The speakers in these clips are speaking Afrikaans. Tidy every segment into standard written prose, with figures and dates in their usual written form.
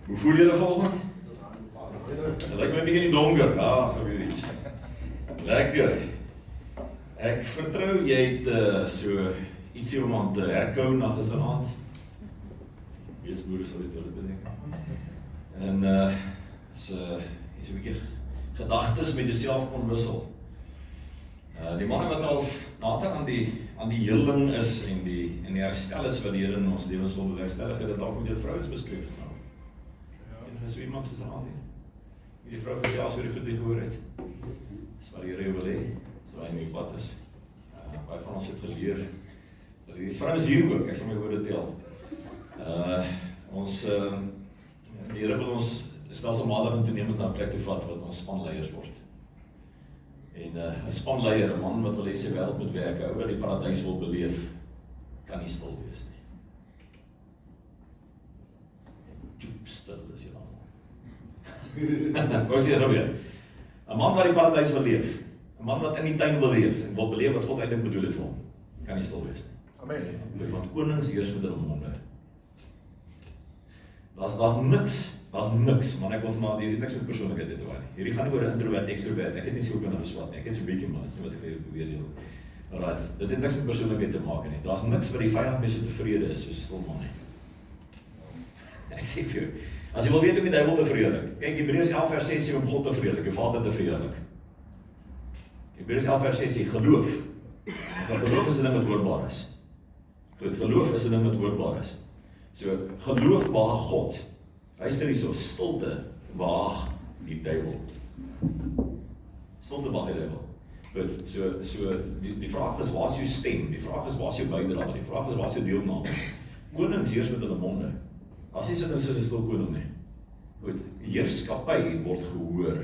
Hoe voel jy vanoggend? Dit lyk my 'n bietjie donker. Ja, gebeur iets. Lekker. Ek vertrou jy het so ietsie om aan te herkou na gisteraand. Wees boere sal dit wel bedink. En is 'n bietjie gedagtes met jouself kon wissel. Die manne wat al nader aan die heling is en die herstel is wat die Here in ons lewens wil bewerkstellig, het dit dalk met jou vrouens bespreek staan. En is iemand gisteraand hier? Die vrou gesê as jy die goed nie gehoor het. Dis wat die Here wil hê, so hy nie pad is. Baie van ons het geleer. Die vrouens hier ook, ek sal my woorde tel. Die Here wil ons stelselmatig en toenemend na 'n plek toe vat wat ons spanleiers word. En 'n spanleier, 'n man wat wil hê sy wêreld moet werk, 'n ou wat die paradys wil beleef, kan nie stil wees nie. Diep stil is jy almal. Hoe sê jy weer? 'n man wat die paradys wil leef, 'n man wat in die tuin wil leef en wil beleef wat God eintlik bedoel het vir hom, kan nie stil wees nie. Amen. Want konings heers met hulle monde. Daar's niks, man, ek wil vanaand hierdie niks met persoonlikheid te doen nie. Hierdie gaan nie oor introvert, extrovert. Ek het nie sielkunde geswat nie. Ek het so 'n bietjie maar, dis nie wat ek vir jou probeer deel. Alraai, dit het niks met persoonlikheid te maak nie. Daar's niks wat die vyand mee so tevrede is soos 'n stil man nie. Ek sê vir jou, as jy wil weet hoe die duiwel te verheerlik. Kyk, Hebreërs 11 vers 6 sê om God te verheerlik, jou Vader te verheerlik. Hebreërs 11 vers 6 sê geloof. En geloof is 'n ding wat hoorbaar is. Goed, geloof is 'n ding wat hoorbaar is. So, geloof waag God. Luister hierso, stilte waag die duiwel. Stilte waag die duiwel. Goed, so die vraag is, waar is jou stem? Die vraag is, waar is jou bydrae? Die vraag is, waar is jou deelname? Konings heers met hulle monde. As nie so ding soos 'n stil koning nie. Goed, heerskappy word gehoor.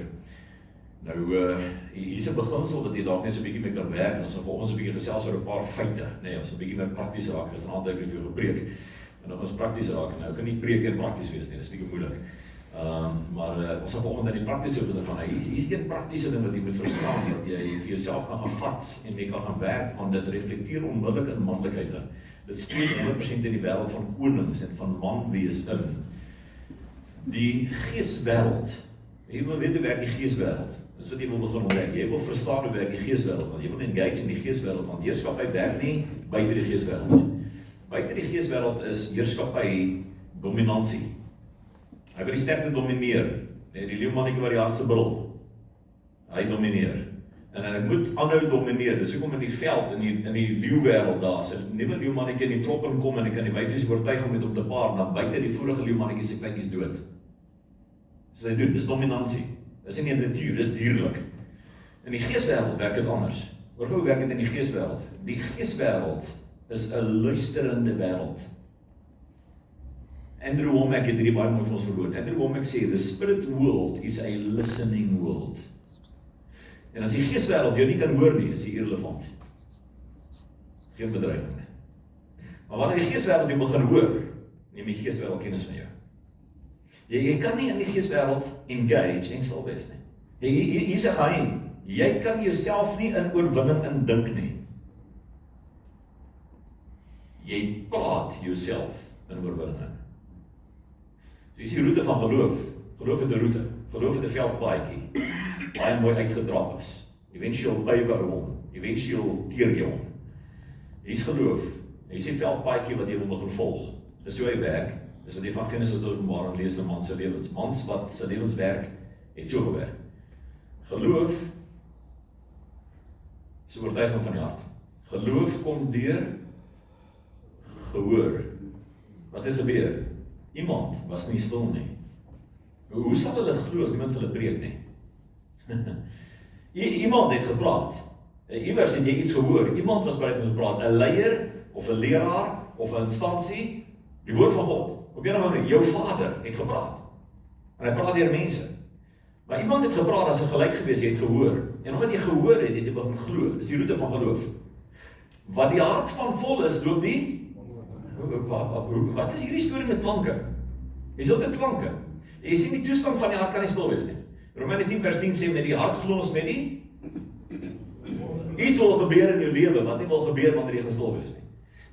Nou, hier's 'n beginsel wat jy dalk net so 'n bietjie mee kan werk, en ons sal volgens 'n bietjie gesels oor 'n paar feite, nee, ons 'n bietjie meer prakties raak, gisteraand het ek vir jou gepreek, en dan ons prakties raak, nou kan nie preek en prakties wees nie, dis 'n bietjie moeilik, maar ons sal volgende in die praktiese oor van, hier's een praktiese ding wat jy moet verstaan, dat jy vir jouself kan gaan vat, en jy kan gaan werk, want dit reflekteer onmiddellik in manlikheid, dit spreek 100% in die wêreld van konings en van manwees in, die geeswêreld, jy wil weet hoe werk die geeswêreld. Dis wat jy wil begin ontdek. Jy wil verstaan hoe werk die geeswêreld, want jy wil engage in die geeswêreld, want heerskappy werk nie buite die geeswêreld nie. Buite die geeswêreld is heerskappy dominansie. Hy wil die sterkte domineer. Nee, die leeumannetjie wat die hardste brul. Hy domineer. En hy moet aanhou domineer. Dis hoekom in die veld, in die leeuwêreld daar, as 'n nuwe leeumannetjie in die trop inkom en hy kan die wyfies oortuig om met hom te paar, dan buite die vorige leeumannetjie se kleintjies dood. So hy doen, dis dominansie. Dis nie 'n natuur, dis dierlik. In die geeswêreld werk dit anders. Hoe werk dit in die geeswêreld? Die geeswêreld is 'n luisterende wêreld. Andrew Wommack het hierdie baie mooi vir ons verwoord. Andrew Wommack sê, the spirit world is a listening world. En as die geeswêreld jou nie kan hoor nie, is hy irrelevant. Geen bedreiging nie. Maar wanneer die geeswêreld jou begin hoor, neem die geeswêreld kennis van jou. Jy kan nie in die geeswêreld engage en stil wees nie. Hier's 'n geheim. Jy kan jouself nie in oorwinning indink nie. Jy praat jouself in oorwinning. So is die roete van geloof. Geloof het 'n roete. Geloof het 'n veldpaadjie. Baie mooi uitgetrap is. Eventueel bywer hom. Eventueel keer jy hom. Hier's geloof. Hier's die veldpaadjie wat jy wil begin volg. Dis hoe hy werk. Dis wat die van Genesis tot Openbaring lees in man se lewens. Mans wat se lewenswerk het so gewerk. Geloof is 'n oortuiging van die hart. Geloof kom deur gehoor. Wat het gebeur? Iemand was nie stil nie. Hoe sal hulle glo as niemand vir hulle preek nie? Iemand het gepraat. Iewers het jy iets gehoor. Iemand was bereid om te praat. 'n leier of 'n leraar of 'n instansie, die woord van God. Op een of ander manier, jou Vader het gepraat. En hy praat deur mense. Maar iemand het gepraat as 'n gelyk gewees, jy het gehoor. En omdat jy gehoor het, het jy begin glo. Dis die roete van geloof. Wat die hart van vol is, loop die. Wat is hierdie storie met klanke? Jy sê dit klanke. Jy sien die toestand van die hart kan nie stil wees nie. Romeine 10 vers 10 sê met die hart glo ons met die. Iets wil gebeur in jou lewe wat nie wil gebeur wanneer jy gestil wees nie.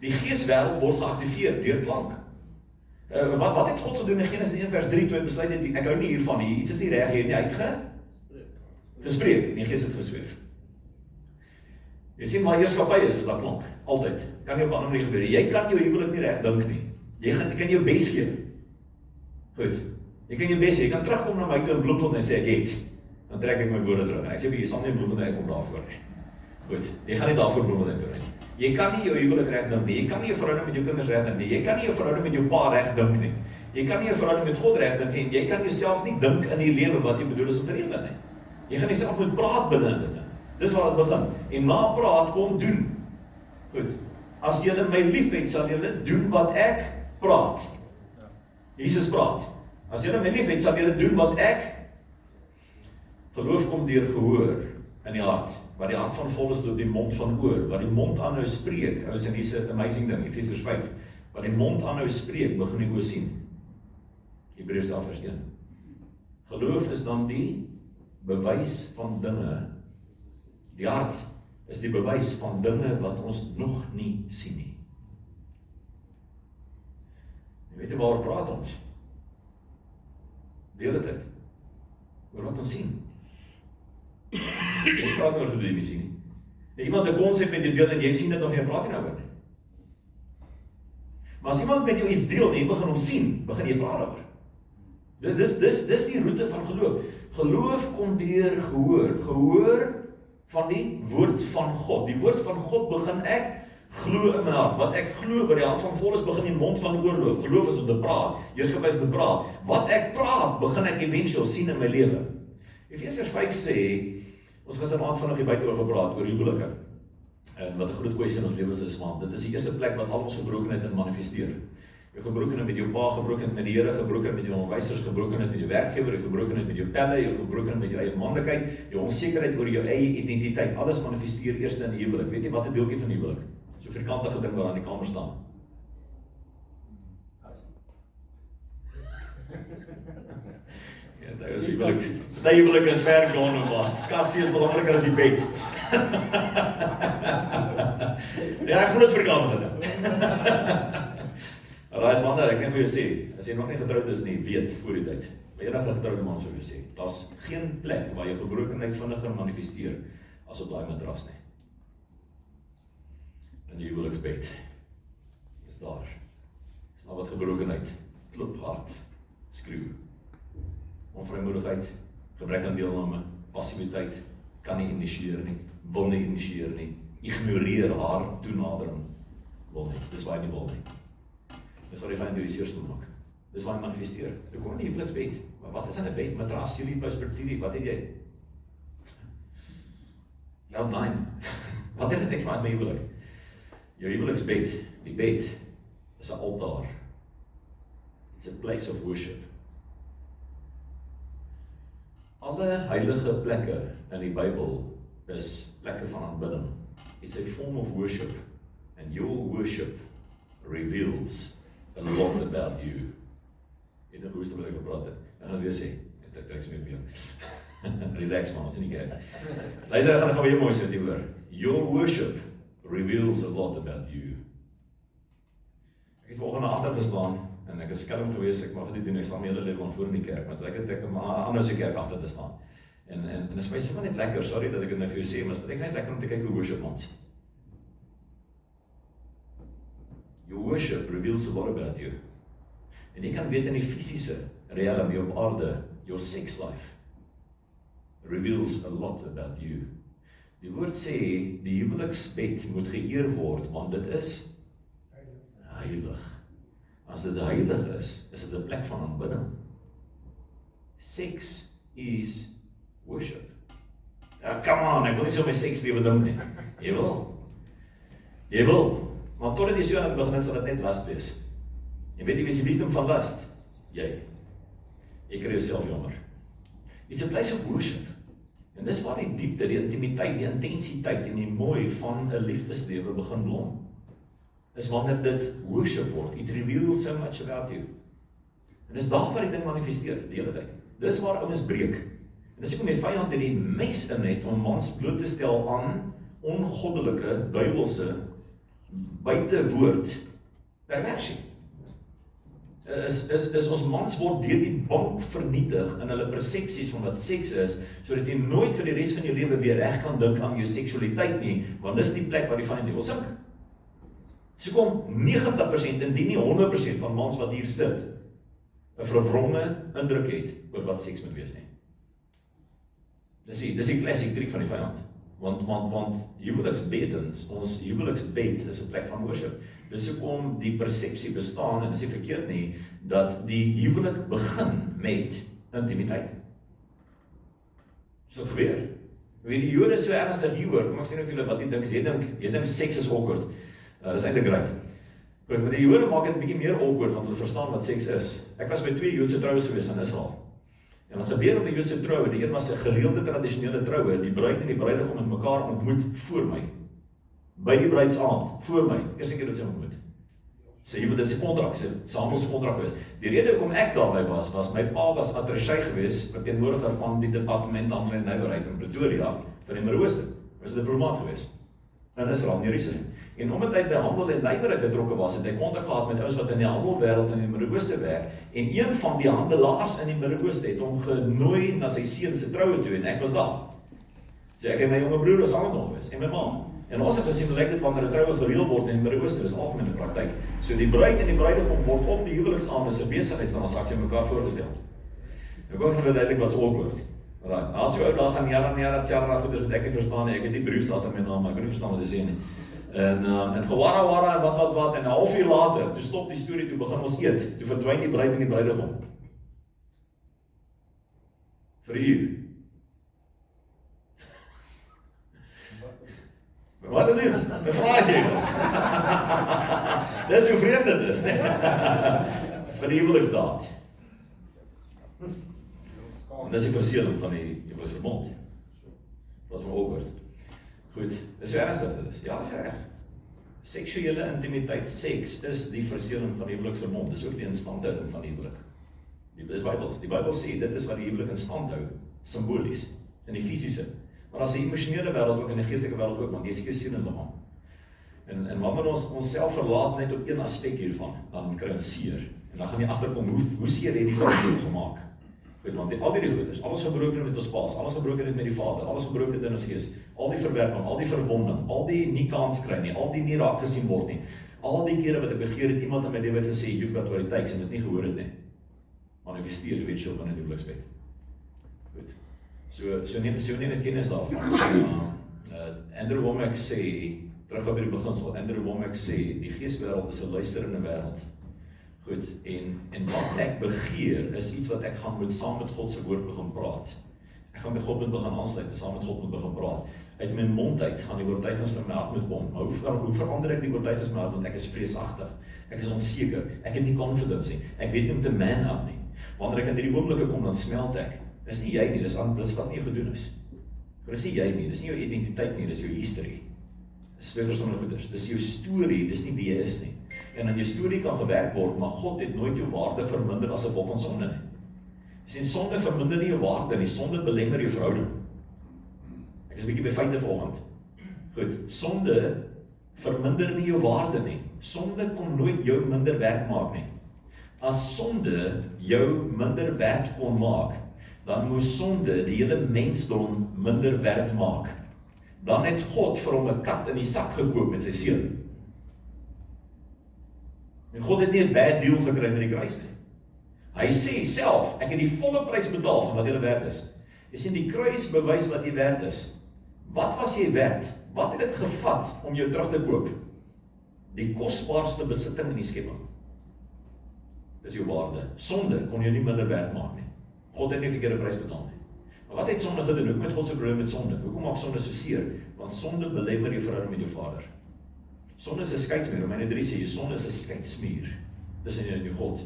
Die geeswêreld word geaktiveer deur klank. Wat het God gedoen in Genesis 1 vers 3 toe hy besluit het, ek hou nie hiervan nie, iets is nie reg hier nie, hy het gespreek, en die gees het gesweef. Jy sien waar heerskappy is dat klonk, altyd, kan nie op 'n ander manier gebeur, jy kan jou huwelik nie reg dink nie, jy kan jou bes gee, goed, jy kan jou bes gee, jy kan terugkom na my toe in Bloemfontein en sê ek het, dan trek ek my woorde terug, en ek sê jy sal nie in Bloemfontein kom daarvoor nie, goed, jy gaan nie daarvoor Bloemfontein toe nie. Jy kan nie jou huwelik reg dink nie, jy kan nie jou verhouding met jou kinders reg dink nie, jy kan nie jou verhouding met jou pa reg dink nie, jy kan nie jou verhouding met God reg dink nie, en jy kan jouself nie dink in die lewe wat jy bedoel is om te lewe nie. Jy gaan jouself moet praat binne in dit. Dis waar dit begin. En na praat kom doen. Goed. As julle my liefhet, sal julle doen wat ek praat. Jesus praat. As julle my liefhet, sal julle doen wat ek geloof kom deur gehoor in die hart. Wat die hart van vol is deur die mond van oor, wat die mond aanhou spreek. Hulle sê dis 'n amazing ding, Efesiërs 5. Wat die mond aanhou spreek, begin die oë sien. Hebreërs 11 vers 1. Geloof is dan die bewys van dinge. Die hart is die bewys van dinge wat ons nog nie sien nie. Jy weet waaroor praat ons? Die hele tyd. Oor wat ons sien. Ons praat oor wat jy nie sien nie. En iemand 'n konsep met jou deel en jy sien dit nog nie, praat jy nou oor nie. Maar as iemand met jou iets deel en jy begin hom sien, begin jy praat oor. Dis die roete van geloof. Geloof kom deur gehoor van die woord van God. Die woord van God begin ek glo in my hart. Wat ek glo by die hart van vol is, begin die mond van oorloop. Geloof is om te praat. Heerskappy is om te praat. Wat ek praat, begin ek eventueel sien in my lewe. Efesiërs 5 sê, ons gisteraand vanaand hier buite oor gepraat oor huwelike. En wat 'n groot kwessie in ons lewens is, want dit is die eerste plek wat al ons gebrokenheid in manifesteer. Jou gebrokenheid met jou pa, gebrokenheid met die Here, gebrokenheid met jou onderwysers, gebrokenheid met jou werkgewer, jou gebrokenheid met jou pelle, jou gebrokenheid met jou eie manlikheid, jou onsekerheid oor jou eie identiteit, alles manifesteer eers in die huwelik. Weet jy wat 'n deeltjie van die huwelik? So vierkantige ding wat aan die kamer staan. Ja, dit is huwelik. Die huwelik is ver gone maar kassie is belangriker as die bed. Ja, ek moet dit vierkantige ding. Alright manne, ek kan vir jou sê, as jy nog nie getroud is nie, weet voor die tyd. By enige getroude man sou jy sê, daar's geen plek waar jou gebrokenheid vinniger manifesteer as op daai matras nie. In die huweliksbed is daar. Is nou wat gebrokenheid, klop hard, skreeu. Onvrymoedigheid, gebrek aan deelname, passiwiteit, kan nie initieer nie, wil nie initieer nie, ignoreer haar toenadering, wil nie, dis waar hy nie wil nie. Dis wat die vyand die seers moet maak. Dis waar hy manifesteer. Jy kom in die huweliksbed. Maar wat is in 'n bed? Matras, jullie perspektief, wat het jy? Ja, nee. Wat het dit met my huwelik? Jou huweliksbed, die bed, is 'n altaar. It's a place of worship. Alle heilige plekke in die Bybel is plekke van aanbidding. It's a form of worship. And your worship reveals a lot about you. Jy het gehoor wat ek gepraat het. En dan weer sê, ek trek my weer. Relax man, ons is nie kerk. Luister, ek gaan weer mooi sê die woord. Your worship reveals a lot about you. Ek het volgende agter gestaan en ek is skelm gewees, ek mag dit doen, ek staan my hele lewe aan voor in die kerk, maar ek het 'n ander se kerk agter te staan. En dit is baie net lekker, sorry dat ek dit nou vir jou sê, maar dit is net lekker om te kyk hoe worship ons. Your worship reveals a lot about you. En jy kan weet in die fisiese reality op aarde, your sex life reveals a lot about you. Die woord sê, die huweliksbed moet geëer word, want dit is heilig. As dit heilig is dit 'n plek van aanbidding. Sex is worship. Ja, come on, ek wil nie so my sekslewe ding nie. Jy wil. Maar totdat jy so aan die begin sal dit net lust wees. Jy weet nie wie is die victim van lust? Jy kry jouself jammer. It's a place of worship. En dis waar die diepte, die intimiteit, die intensiteit en die mooi van 'n liefdeslewe begin blom. Is wanneer dit worship word. It reveals so much about you. En dis daar waar die ding manifesteer, die hele tyd. Dis waar ouens breek. En dis hoekom die vyand die mes in het om mans bloot te stel aan ongoddelike, duiwelse, buite woord perversie. is ons mans word deur die bank vernietig in hulle persepsies van wat seks is, sodat jy nooit vir die res van jou lewe weer reg kan dink aan jou seksualiteit nie, want dis die plek waar die van die wil sink. So kom 90%, indien nie 100% van mans wat hier sit, 'n verwronge indruk het oor wat seks moet wees nie. Dis die classic trick van die vyand. Want huweliksbedens, ons huweliksbed is 'n plek van worship. Dis hoekom die persepsie bestaan, en dis nie verkeerd nie, dat die huwelik begin met intimiteit. So gebeur. Weet die Jode is so ernstig hieroor, kom ek sê nou vir julle wat jy dink seks is awkward. Dis eintlik right. Maar die Jode maak dit 'n bietjie meer awkward, want hulle verstaan wat seks is. Ek was by 2 Joodse troues gewees in Israel. En wat gebeur op die Joodse troue, die een was 'n gereelde tradisionele troue, die bruid en die bruidegom het mekaar ontmoet voor my. By die bruidsaand, voor my, eerste keer dat sy ontmoet. Sy huwelik, dis 'n kontrak, sy handelskontrak was. Die rede hoekom ek daarby was my pa was atrechei gewees, verteenwoordiger van die departement handel en nywerheid in Pretoria, vir die Midde-Ooste. Was 'n diplomaat gewees in Israel, in Jerusalem. En omdat hy by handel en nywerheid betrokke was, het hy kontak gehad met ouens wat in die handelwêreld in die Midde-Ooste werk, en een van die handelaars in die Midde-Ooste het hom genooi na sy seun se troue toe, en ek was daar. So ek en my jonge broer was saam met hom gewees, en my ma. En ons het gesien, lyk dit wanneer 'n troue gereël word in die Midde-Ooste, dis algemene praktyk. So die bruid en die bruidegom word op die huweliksaand as 'n besigheidstransaksie mekaar voorgestel. Ek hoor dat dit wat awkward. Right. As jy ou daar gaan jare tjara goeders wat ek nie verstaan nie, ek het nie brief staat in my naam, maar ek kan nie verstaan wat hy sê nie. En gewara en wat, en 'n halfuur later, toe stop die storie, toe begin ons eet, toe verdwyn die bruid en die bruidegom. Vir 'n uur. Wat doen? 'n vraagjie. Dis hoe vreemd dit is, nee. Vir die huweliksdaad. En dis die verseeling van die huweliksverbond. Wat van awkward. Goed, dis so ernstig dit is. Ja, dis reg. Seksuele intimiteit, seks, is die verseeling van die huweliksverbond. Dis ook die instandhouding van die huwelik. Dis Bybels. Die Bybel sê, dit is wat die huwelik in stand hou, simbolies, in die fisiese. Maar as 'n emosionele wêreld ook, en 'n geestelike wêreld ook, want jy is gees en liggaam. En wanneer ons onsself verlaat net op een aspek hiervan, dan kry ons seer. En dan gaan jy agterkom, hoe seer het die vrou gemaak? Goed, want al die goeders, alles gebroken met ons paas, alles gebroken met die Vader, alles gebroken in ons gees, al die verwerping, al die verwonding, al die nie kans kry nie, al die nie raak gesien word nie, al die kere wat ek begeer het, iemand in my lewe gesê, you've got what it takes, en dit nie gehoor het nie. Manifesteer, weet jy, in die huweliksbed. Goed. So neem net kennis daarvan. Andrew Womack sê, terug op die beginsel, Andrew Womack sê, die geeswêreld is 'n luisterende wêreld. Goed, en wat ek begeer, is iets wat ek gaan saam met God se woord begin praat. Ek gaan met God begin aansluit, saam met God begin praat. Uit my mond uit gaan die oortuigings vir my hart moet kom. Maar hoe verander ek die oortuigings vir my hart, want ek is vreesagtig, ek is onseker, ek het nie confidence nie, ek weet nie om te man up nie. Wanneer ek in hierdie oomblikke kom, dan smelt ek. Dis nie jy nie, dis wat nie gedoen is. Dis nie jy nie, dis nie jou identiteit nie, dis jou history. Dis twee verskillende goeders. Dis jou storie, dis nie wie jy is nie. En aan jou storie kan gewerk word, maar God het nooit jou waarde verminder as gevolg van sonde nie. Jy sien, sonde verminder nie jou waarde nie, sonde belemmer jou verhouding. Ek is 'n bietjie by feite vanoggend. Goed, sonde verminder nie jou waarde nie. Sonde kon nooit jou minder werd maak nie. As sonde jou minder werd kon maak, dan moes sonde die hele mensdom minder werd maak. Dan het God vir hom 'n kat in die sak gekoop met sy seun. En God het nie 'n bad deal gekry met die kruis nie. Hy sê self, ek het die volle prys betaal van wat jy werd is. Jy sien, die kruis bewys wat jy werd is. Wat was jy werd? Wat het dit gevat om jou terug te koop? Die kosbaarste besitting in die skepping. Dis jou waarde. Sonde kon jou nie minder werd maak nie. God het nie verkeerde prys betaal nie. Maar wat het sonde gedoen? Hoekom het God se probleem met sonde? Hoekom maak sonde so seer? Want sonde belemmer jou verhouding met jou Vader. Sonde is 'n skeidsmuur. Romeine 3 sê, jou sonde is 'n skeidsmuur tussen jou en jou God.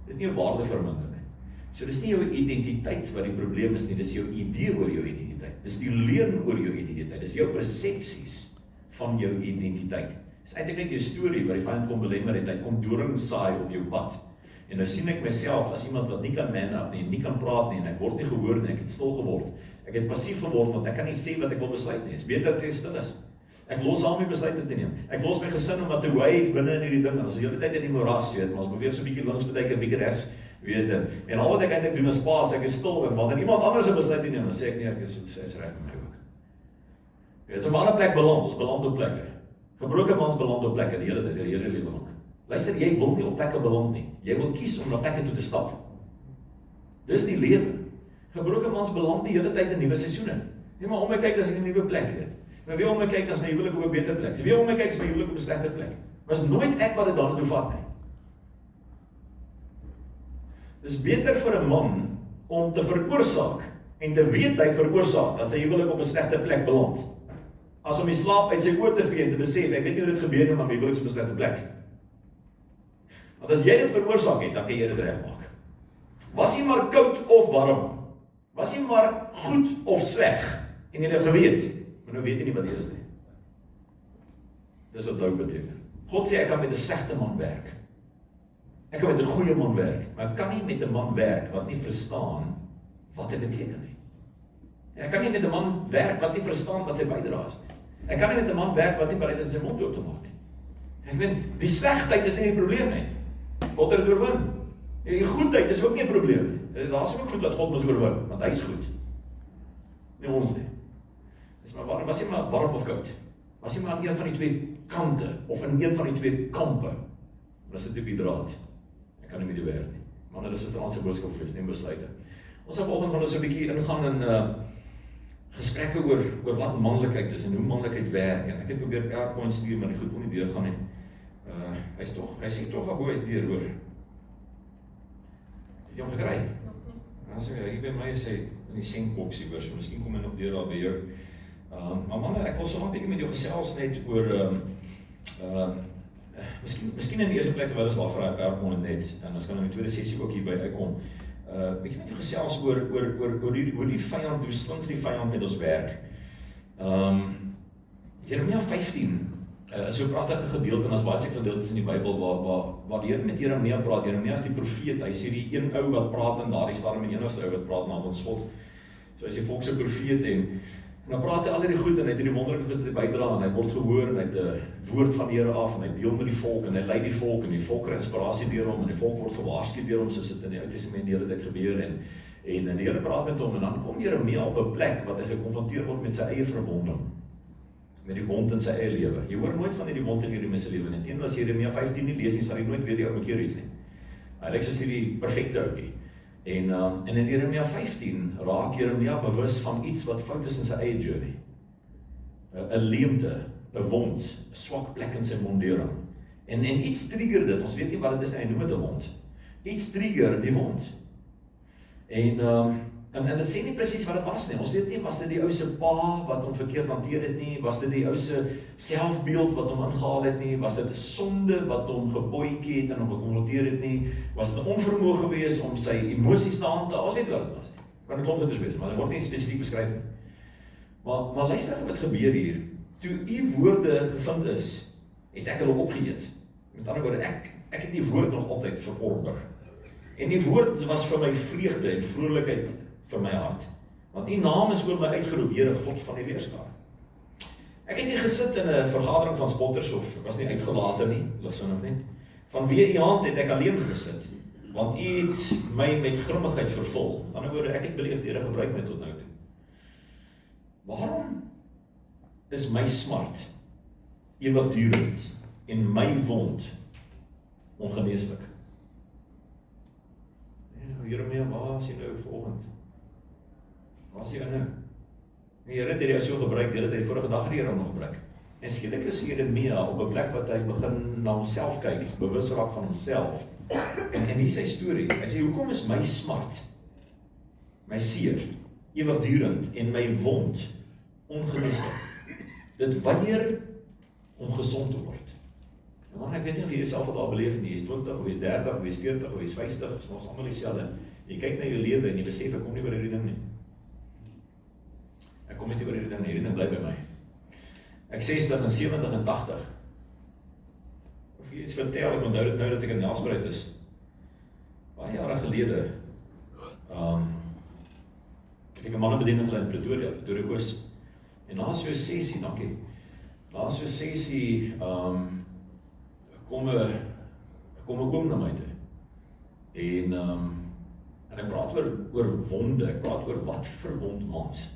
Dit is nie 'n waarde verminder nie. So dis nie jou identiteit wat die probleem is nie, dis jou idee oor jou identiteit. Dis die leuen oor jou identiteit. Dis jou persepsies van jou identiteit. Dis eintlik net jou storie wat die vyand kom belemmer het. Hy kom doring saai op jou pad. En nou sien ek myself as iemand wat nie kan man up nie, nie kan praat nie, en ek word nie gehoor nie, ek het stil geword. Ek het passief geword, want ek kan nie sê wat ek wil besluit nie. Dit is beter dat ek stil is. Ek los al my besluite te neem. Ek los my gesin om wat te wade binne in hierdie ding. Ons is die hele tyd in die moras, weet, maar ons beweeg so 'n bietjie links, baie keer 'n bietjie regs, weet. En al wat ek eintlik doen is pas, ek is stil, en wanneer iemand anders 'n besluit neem, dan sê ek nee, ek is reg met my ook. Weet, op 'n ander plek beland, ons beland op plekke. Gebroke mans beland op plekke die hele tyd, die hele lewe lank. Luister, jy wil nie op plekke beland nie. Jy wil kies om na plekke toe te stap. Dis die lewe. Gebroke mans beland die hele tyd in nuwe seisoene. Nee, maar om my kyk as ek 'n nuwe plek weet. Maar wie om my kyk as my huwelik op 'n beter plek. Wie om my kyk as my huwelik op 'n slegter plek. Was nooit ek wat dit daarna toe vat nie. Dis beter vir 'n man om te veroorsaak en te weet hy veroorsaak dat sy huwelik op 'n slegte plek beland, as om die slaap uit sy oë te vee en te besef, ek weet nie hoe dit gebeur nie, maar my huwelik is op 'n slegte plek. Want as jy dit veroorsaak het, dan kan jy dit regmaak. Was jy maar koud of warm? Was jy maar goed of sleg? En jy het geweet, maar nou weet jy nie wat jy is nie. Dis wat lou beteken. God sê ek kan met 'n slegte man werk. Ek kan met 'n goeie man werk, maar ek kan nie met 'n man werk wat nie verstaan wat dit beteken nie. Ek kan nie met 'n man werk wat nie verstaan wat sy bydrae is nie. Ek kan nie met 'n man werk wat nie bereid is sy mond oop te maak nie. Ek weet, die slegheid is nie die probleem nie. God het dit oorwin. En die goedheid is ook nie 'n probleem nie. Daar's ook goed wat God moet oorwin, want hy's goed. Nie ons nie. Dis maar warm, was jy maar warm of koud? Was jy maar aan een van die twee kante, of in een van die twee kampe? Maar is dit op die draad. Ek kan nie met die werk nie. Maar dit is 'n straatse boodskap vir ons, neem besluite. Ons sal volgende gaan ons 'n bietjie ingaan in gesprekke oor wat manlikheid is en hoe manlikheid werk. En ek het probeer PowerPoint stuur, maar die goed wil nie deurgaan nie. Hy sê tog hoe hy's deur, hoor. Het jy hom gekry? Dan sê hy, by my sê in die senkboksie hoor, so miskien kom hy nog deur daar by jou. Maar manne, ek wil so 'n bietjie met jou gesels net oor miskien in die eerste plek terwyl ons waarvoor hy PowerPoint net, en ons kan in die tweede sessie ook hierby uitkom. Bietjie met jou gesels oor die vyand, hoe slinks die vyand met ons werk. Jeremia 15 is so 'n pragtige gedeelte, en as baie seker gedeeltes in die Bybel waar die Here met Jeremia praat. Jeremia is die profeet, hy sê die een ou wat praat in daardie stadium, die enigste ou wat praat namens God. So hy is die volk se profeet, en dan praat hy al die goed, en hy het die wonderlike goed wat hy bydra, en hy word gehoor, en hy het 'n woord van die Here af, en hy deel met die volk, en hy lei die volk, en die volk kry inspirasie deur hom, en die volk word gewaarsku deur hom, soos dit in die Ou Testament die hele tyd gebeur, en die Here praat met hom, en dan kom Jeremia op 'n plek wat hy gekonfronteer word met sy eie verwonding, met die wond in sy eie lewe. Jy hoor nooit van die wond in Jeremia se lewe nie. Teenoor as Jeremia 15 nie lees nie, sal jy nooit weet die ou keer iets nie. Hy lyk soos hierdie perfekte ouetjie. En in Jeremia 15 raak Jeremia bewus van iets wat fout is in sy eie journey. 'n leemte, 'n wond, 'n swak plek in sy mondering. En iets trigger dit, ons weet nie wat dit is nie, hy noem dit 'n wond. Iets trigger die wond. En dit sê nie presies wat dit was nie. Ons weet nie, was dit die ou se pa wat hom verkeerd hanteer het nie, was dit die ou se selfbeeld wat hom ingehaal het nie, was dit 'n sonde wat hom geboetjie het en hom gekonfronteer het nie, was dit 'n onvermoë gewees om sy emosies te hanteer, ons weet wat dit was nie. Kan dit klop wees, maar dit word nie spesifiek beskryf nie. Maar luister wat gebeur hier. Toe u woorde gevind is, het ek hulle opgeëet. Met ander woorde, ek het die woord nog altyd verorder. En die woord was vir my vreugde en vrolikheid vir my hart. Want u naam is oor my uitgeroep, Here God van die leerskare. Ek het hier gesit in 'n vergadering van spotters, of ek was nie uitgelate nie, ligsinnig net. Vanweë u hand het ek alleen gesit, want u het my met grimmigheid vervul. Aan die ander woorde, ek het beleef die Here gebruik my tot nou toe. Waarom is my smart ewigdurend en my wond ongeneeslik? Jeremia, waar is jy nou vanoggend? Waar is jy nou? Die Here het jou so gebruik, dit het hy vorige dag die Here nog gebruik. En skielik is Jeremia op 'n plek wat hy begin na homself kyk, bewus raak van homself. En hier is sy storie. Hy sê, hoekom is my smart, my seer, ewigdurend en my wond ongeneeslik? Dit weier om gesond te word. Man, ek weet nie of jy jouself al daar beleef nie, jy is 20, of jy is 30, of jy is 40, of jy is 50, is ons almal dieselfde. Jy kyk na jou lewe en jy besef, ek kom nie oor hierdie ding nie. Ek kom nie oor hierdie ding nie, hierdie ding bly by my. Ek 60 en 70 en 80. Of jy iets vertel, ek onthou dit nou dat ek in Nelspruit is. Baie jare gelede, het ek 'n mannebediening gelei in Pretoria Oos. En na so 'n sessie, dankie, Laas so sessie, kom 'n oom na my toe. En ek praat oor wonde, ek praat oor wat verwond mans.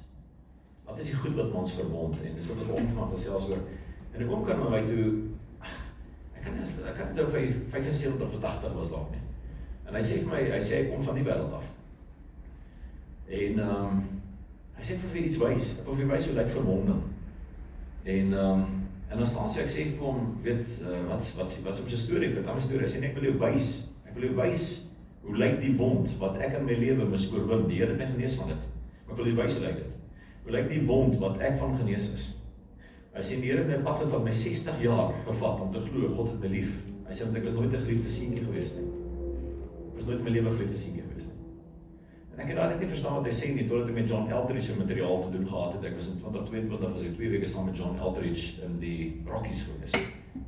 Wat is die goed wat mans verwond? En dis wat ons omtrent gesels oor. En ek kom kan met my toe, ek kan nou 75 of 80 was dalk nie. En hy sê vir my, hy kom van die wêreld af. En hy sê vir iets wys, ek wil vir wys hoe lyk verwonding. En dan staan sy, ek sê vir hom, weet, wat op sy storie, vertel my storie. Hy sê, nee, ek wil jou wys, hoe lyk die wond, wat ek in my lewe mis oorwin, die Here het my genees van dit. Maar ek wil jou wys hoe lyk dit. Hoe lyk die wond, wat ek van genees is. Hy sê, die Here het my pad gestap, my 60 jaar gevat, om te glo, God het my lief. Hy sê, want ek was nooit 'n geliefde seentjie gewees nie. Ek was nooit in my lewe geliefde seentjie gewees nie. En ek het eintlik nie verstaan wat hy sê nie, totdat ek met John Eldridge se materiaal te doen gehad het. Ek was in 2022, was ek 2 weke saam met John Eldridge in die Rockies gewees,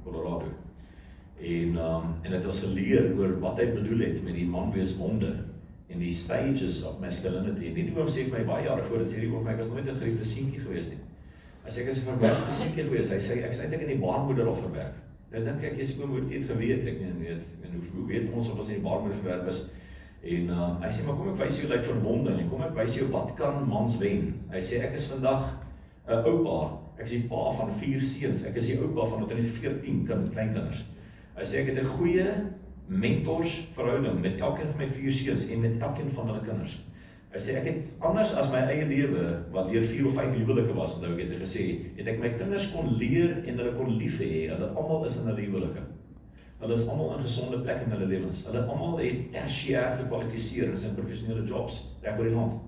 Colorado. En het was geleer oor wat hy bedoel het met die man wees wonde en die stages of masculinity. En die oom sê vir my baie jare voor, sê die oom, ek was nooit 'n geliefde seentjie gewees nie. Hy sê ek is 'n verwerkte seentjie gewees. Hy sê ek is eintlik in die baarmoeder al verwerk. Nou dink ek, jy's oom, hoe het jy dit geweet? Ek weet, en hoe weet ons of ons in die baarmoeder verwerk is? En hy sê, maar kom ek wys jou lyk verwonding, en kom ek wys jou wat kan mans wen. Hy sê, ek is vandag 'n oupa, ek is die pa van 4 seuns, ek is die oupa van omtrent 14 kleinkinders. Hy sê, ek het 'n goeie mentorsverhouding met elkeen van my 4 seuns en met elkeen van hulle kinders. Hy sê, ek het anders as my eie lewe, wat deur 4 of 5 huwelike was, onthou ek het gesê, het ek my kinders kon leer en hulle kon lief hê, hulle almal is in hulle huwelike. Hulle is almal in gesonde plek in hulle lewens. Hulle almal het tersiêr gekwalifiseer in sy professionele jobs, reg oor die land.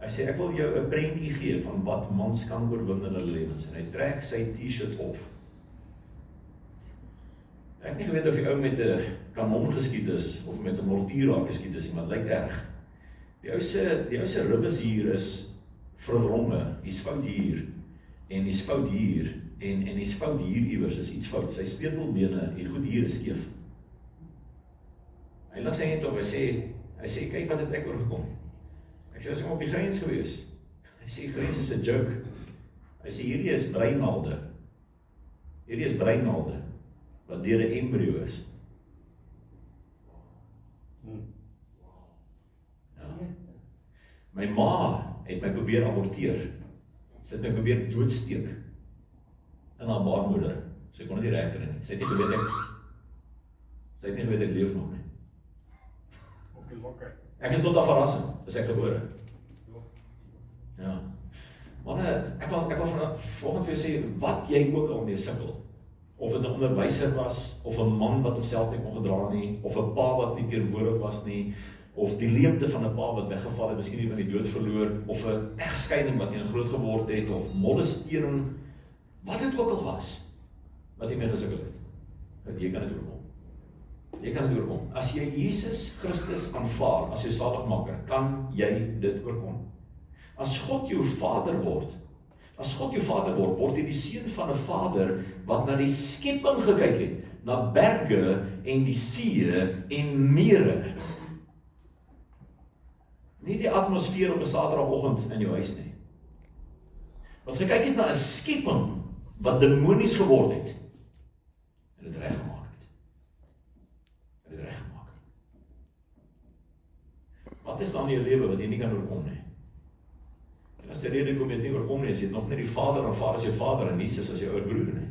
Hy sê, ek wil jou 'n prentjie gee van wat mans kan oorwin in hulle lewens. En hy trek sy T-shirt op. Ek het nie geweet of die ou met 'n kanon geskiet is, of met 'n mortier geskiet is, maar dit lyk erg. Die ou se ribbes hier is verwronge, hier's fout hier, en hier's fout hier, en hier's fout hier iewers, is iets fout. Sy sleutelbene, die goed hier is skeef. Hy laat sy hand op, hy sê, kyk wat het ek oorgekom. Ek sê, as ek op die grens gewees. Hy sê, die grens is 'n joke. Hy sê, hierdie is breinaalde. Hierdie is breinaalde, wat deur 'n embrio is. Ja. My ma het my probeer aborteer. Sy het my probeer doodsteek in haar baarmoeder. Sy kon dit nie reg kry nie. Sy het nie geweet ek leef nog nie. Ek is tot 'n verrassing, is ek gebore. Ja. Maar ek wil volgende vir sê, wat jy ook al mee sukkel, of het 'n onderwyser was, of 'n man wat homself nie kon gedra nie, of 'n pa wat nie teenwoordig was nie, of die leemte van 'n pa wat weggeval het, miskien iemand die dood verloor, of 'n egskeiding wat nie groot geword het, of molestering, wat dit ook al was, wat jy mee gesukkel het, dat jy kan dit oorkom. Jy kan dit oorkom. As jy Jesus Christus aanvaar as jou saligmaker, kan jy dit oorkom. As God jou vader word, word jy die seun van 'n vader wat na die skepping gekyk het, na berge en die see en mere. Nie die atmosfeer op 'n Saterdagoggend in jou huis nie. Wat gekyk het na 'n skepping wat demonies geword het en dit reggemaak het. Wat is dan in jou lewe wat jy nie kan oorkom nie? En as die rede kom jy nie oorkom nie, is jy nog nie die vader aanvaar as jou vader en Jesus as jou ouer broer nie.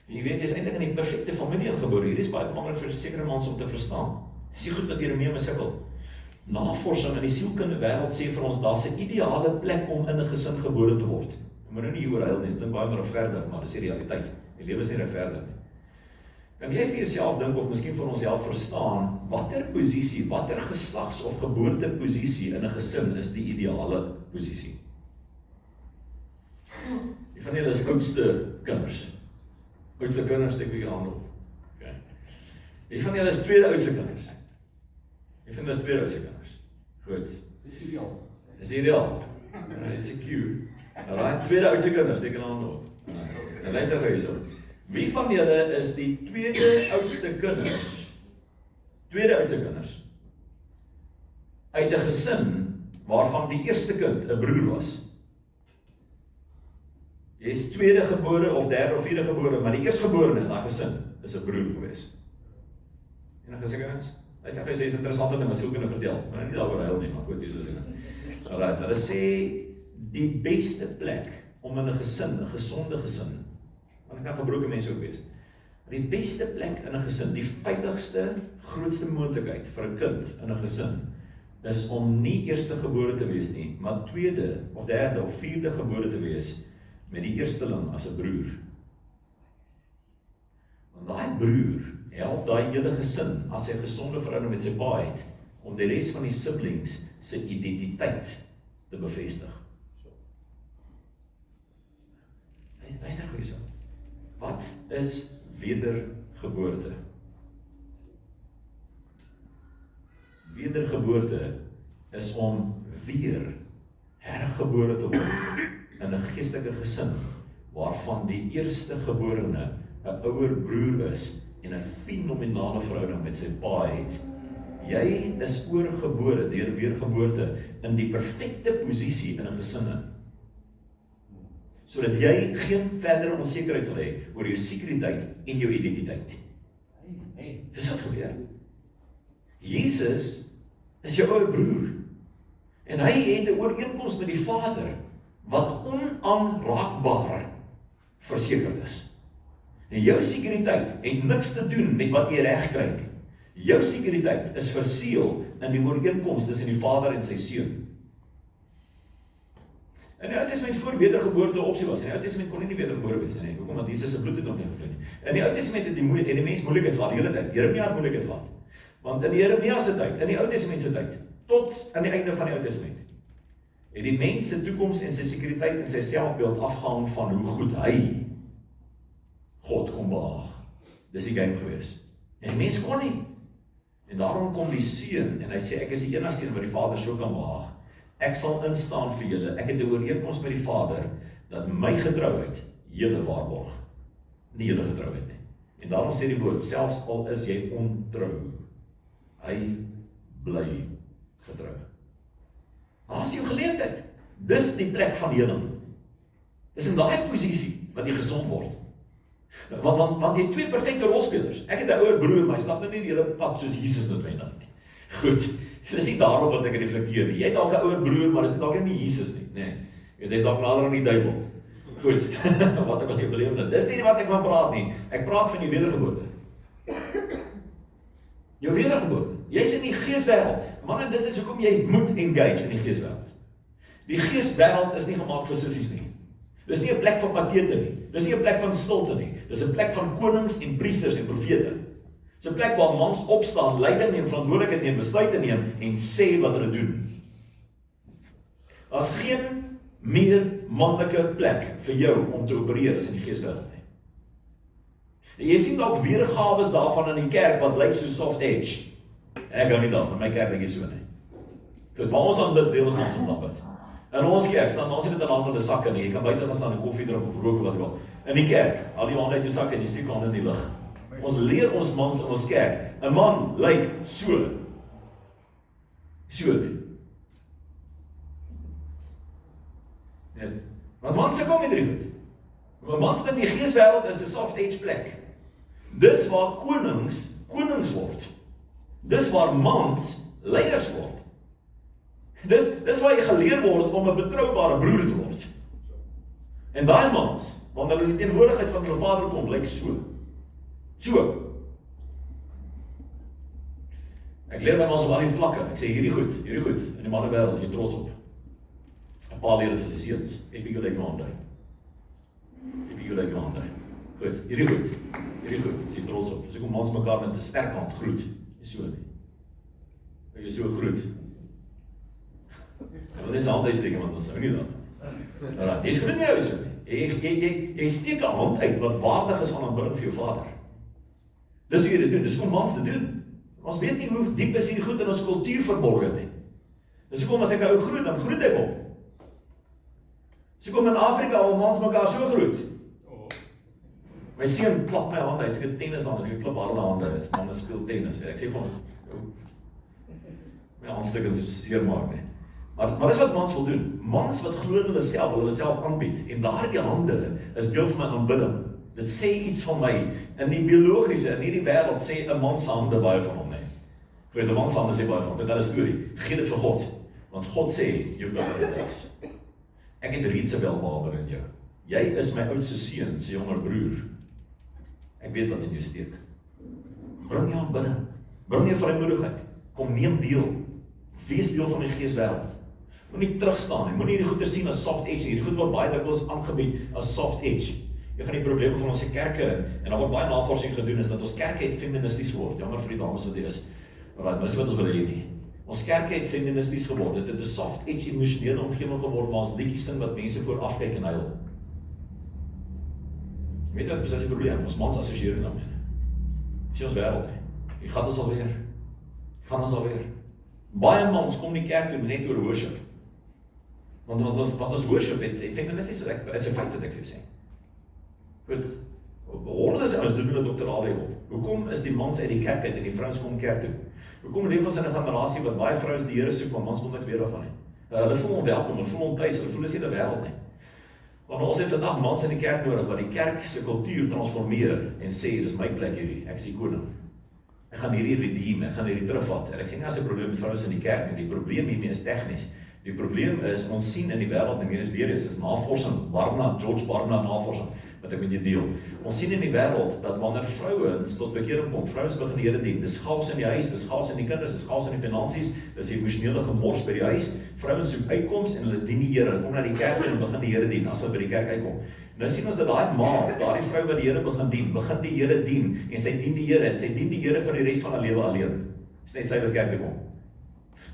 En jy weet, jy is eintlik in die perfekte familie ingebore. Hier is baie belangrik vir sekere mans om te verstaan. Dis die goed wat hiermee mee sukkel. Navorsing in die sielkundige wêreld sê vir ons, daar's 'n ideale plek om in 'n gesin gebore te word. Jy moet nou nie hieroor huil nie, dit klink baie regverdig, maar dis die realiteit. Die lewe is nie regverdig nie. Kan jy vir jouself dink, of miskien vir ons help verstaan, watter posisie, watter geslags- of geboorteposisie in 'n gesin is die ideale posisie? Die van julle is oudste kinders. Oudste kinders, steek jy aan op. Okay. Die van julle is tweede oudste kinders. Die van julle is tweede oudste kinders. Goed. Dis ideaal. Dis ideaal. Dis 'n cue. Alraai, tweede oudste kinders, steek julle aan op. Nou luister gou hierso. Wie van julle is die tweede oudste kinders? Tweede oudste kinders. Uit 'n gesin waarvan die eerste kind 'n broer was. Jy is tweede gebore of derde of vierde gebore, maar die eerstgeborene in daai gesin is 'n broer gewees. Enige sekerings? Hy sê jy is interessante ding wat sielkunde vertel, maar nie daaroor huil nie, maar goed, dis so sê. Alright, hulle sê die beste plek om in 'n gesin, 'n gesonde gesin, want dit kan gebroke mense ook wees. Die beste plek in 'n gesin, die veiligste, grootste moontlikheid vir 'n kind in 'n gesin is om nie eerste gebore te wees nie, maar tweede of derde of vierde gebore te wees met die eersteling as 'n broer. Want daai broer help daai hele gesin as hy 'n gesonde verhouding met sy pa het om die res van die siblings se identiteit te bevestig. Luister gou hierso. Wat is wedergeboorte? Wedergeboorte is om weer hergebore te word in 'n geestelike gesin waarvan die eerste geborene 'n ouer broer is en 'n fenominale verhouding met sy pa het. Jy is oorgebore deur weergeboorte in die perfekte posisie in 'n gesin, sodat jy geen verdere onsekerheid sal hê oor jou sekuriteit en jou identiteit nie. Dis wat gebeur. Jesus is jou ouer broer en hy het 'n ooreenkoms met die Vader wat onaanraakbaar versekerd is. En jou sekuriteit het niks te doen met wat jy reg kry nie. Jou sekuriteit is verseël in die ooreenkoms tussen die Vader en sy Seun. In die Ou Testament voor wedergeboorte 'n opsie was. In die Ou Testament kon nie wedergebore wees nie. Hoekom? Want Jesus se bloed het nog nie gevloei nie. In die Ou Testament het die mens moeilikheid gehad die hele tyd. Jeremia het moeilikheid gehad. Want in die Jeremia se tyd, in die Ou Testament se tyd, tot aan die einde van die Ou Testament, het die mens se toekoms en sy sekuriteit en sy selfbeeld afgehang van hoe goed hy God kon behaag. Dis die game gewees. En die mens kon nie. En daarom kom die Seun en hy sê ek is die enigste een wat die Vader so kan behaag. Ek sal instaan vir julle. Ek het 'n ooreenkoms met die Vader dat my getrouheid julle waarborg. Nie julle getrouheid nie. En daarom sê die woord selfs al is jy ontrou, hy bly getrou. Daar is jou geleentheid. Dis die plek van heling. Dis in daai posisie wat jy gesond word. Want jy het twee perfekte rolspelers. Ek het 'n ouer broer, maar hy stap nou nie die hele pad soos Jesus noodwendig nie. Goed, dis nie daarop wat ek reflekteer nie. Jy het dalk 'n ouer broer, maar dis dalk nie Jesus nie, nê. Jy is dalk nader aan die duiwel. Goed, wat ek wil jy beleef dit. Dis nie wat ek van praat nie. Ek praat van die wedergeboorte. Jou wedergeboorte. Jy's in die geeswêreld. Man, en dit is hoekom jy moet engage in die geeswêreld. Die geeswêreld is nie gemaak vir sissies nie. Dis nie 'n plek van patete nie. Dis nie 'n plek van stilte nie. Dis 'n plek van konings en priesters en profete. Dis 'n plek waar mans opstaan, leiding neem, verantwoordelikheid neem, besluite neem en sê wat hulle doen. Daar's geen meer manlike plek vir jou om te opereer as in die geeswêreld nie. En jy sien dalk weergawes daarvan in die kerk wat lyk so soft edge. Ek hou nie daarvan, my kerk is so nie. Goed, maar ons aanbid deel ons mans op bid. In ons kerk staan ons nie met 'n hand in die sakke nie. Jy kan buite gaan staan en koffie drink of rook of wat ook al. In die kerk, al die hande uit jou sak en die steek hande in die lug. Ons leer ons mans in ons kerk. 'n Man lyk so. So nie. Net. Want mans se kom nie drie goed. Maar mans in die geeswêreld is 'n soft edge plek. Dis waar konings word. Dis waar mans leiers word. Dis waar jy geleer word om 'n betroubare broer te word. En daai mans, wanneer hulle in die teenwoordigheid van hulle Vader kom, lyk so. So. Ek leer my mans op al die vlakke. Ek sê hierdie goed, in die mannewêreld, jy trots op. 'n Paar lede vir sy seuns. Ek bietjie lyk hom daai. Goed, hierdie goed, is jy trots op. Dis hoekom mans mekaar met 'n sterk hand groet. Is so nie. Jy so groet. Dit is altyd steek want ons hou nie dan. Dis groet nie jou so nie. Jy steek 'n hand uit wat waardig is aan aanbidding vir jou Vader. Dis hoe jy dit doen. Dis hoe mans dit doen. Ons weet nie hoe diep is hier goed in ons kultuur verborge nie. Dis hoekom as ek 'n ou groet, dan groet ek hom. Dis hoekom in Afrika al mans mekaar so groet. My seun klap my hande uit. Ek het tennis aan, ek klap al die hande. Manne speel tennis. Ek sê van my handstukkings seer maak nie. Maar dis wat mans wil doen. Mans wat glo in hulle self aanbied. En daardie hande is deel van my aanbidding. Dit sê iets van my. In die biologiese, in hierdie wêreld sê 'n man se hande baie van hom, nee. Ek weet 'n man se hande sê baie van hom. Vertel 'n storie. Gee dit vir God. Want God sê, you've got what it takes. Ek het reeds 'n welbehager in jou. Jy is my oudste seun, se jonger broer. Ek weet wat in jou steek. Bring jou aanbidding. Bring jou vrymoedigheid. Kom neem deel. Wees deel van die geeswêreld. Moenie terugstaan nie. Moenie hierdie goeie sien as soft edge. Hierdie goed word baie dikwels aangebied as soft edge. Een van die probleme van ons kerke, en daar word baie navorsing gedoen, is dat ons kerke het feministisch word. Jammer vir die dames wat hier is. Maar dis wat ons wil hê nie. Ons kerke het feministisch geword. Dit het 'n soft edge emosionele omgewing geword waar ons liedjies sing wat mense voor afkyk en huil. Weet jy wat is die probleem? Ons mans assosieer daarmee. Dis ons wêreld nie. Jy gaan ons alweer. Baie mans kom nie kerk toe net oor worship. Want wat ons worship het feministisch, is 'n feit wat ek vir jou sê. Goed, hordes ouens doen hulle doktorale op. Hoekom is die mans uit die kerk uit en die vrouens kom kerk toe? Hoekom leef ons in 'n generasie wat baie vrouens die Here soek, maar mans wil net weer daarvan nie? Hulle voel onwelkom, hulle voel ontuis, hulle voel as in die wêreld nie. Want ons het vandag mans in die kerk nodig wat die kerk se kultuur transformeer en sê, dis my plek hierdie, ek is die koning. Ek gaan hierdie redeem, ek gaan hierdie terugvat. En ek sê nie as 'n probleem met vrouens in die kerk nie, die probleem hiermee is tegnies. Die probleem is, ons sien in die wêreld, en hier is weer eens, is navorsing, George Barna navorsing, wat ek met jou deel. Ons sien in die wêreld, dat wanneer vrouens tot bekering kom, vrouens begin die Here dien, dis chaos in die huis, dis chaos in die kinders, dis chaos in die finansies, dis emosionele gemors by die huis, vrouens soek uitkoms en hulle dien die Here, hulle kom na die kerk en begin die Here dien, as hulle by die kerk uitkom. Nou sien ons dat daai ma, daai vrou wat die Here begin die Here dien, en sy dien die Here, en sy dien die Here vir die res van haar lewe alleen. Dis net sy wat kerk toe kom.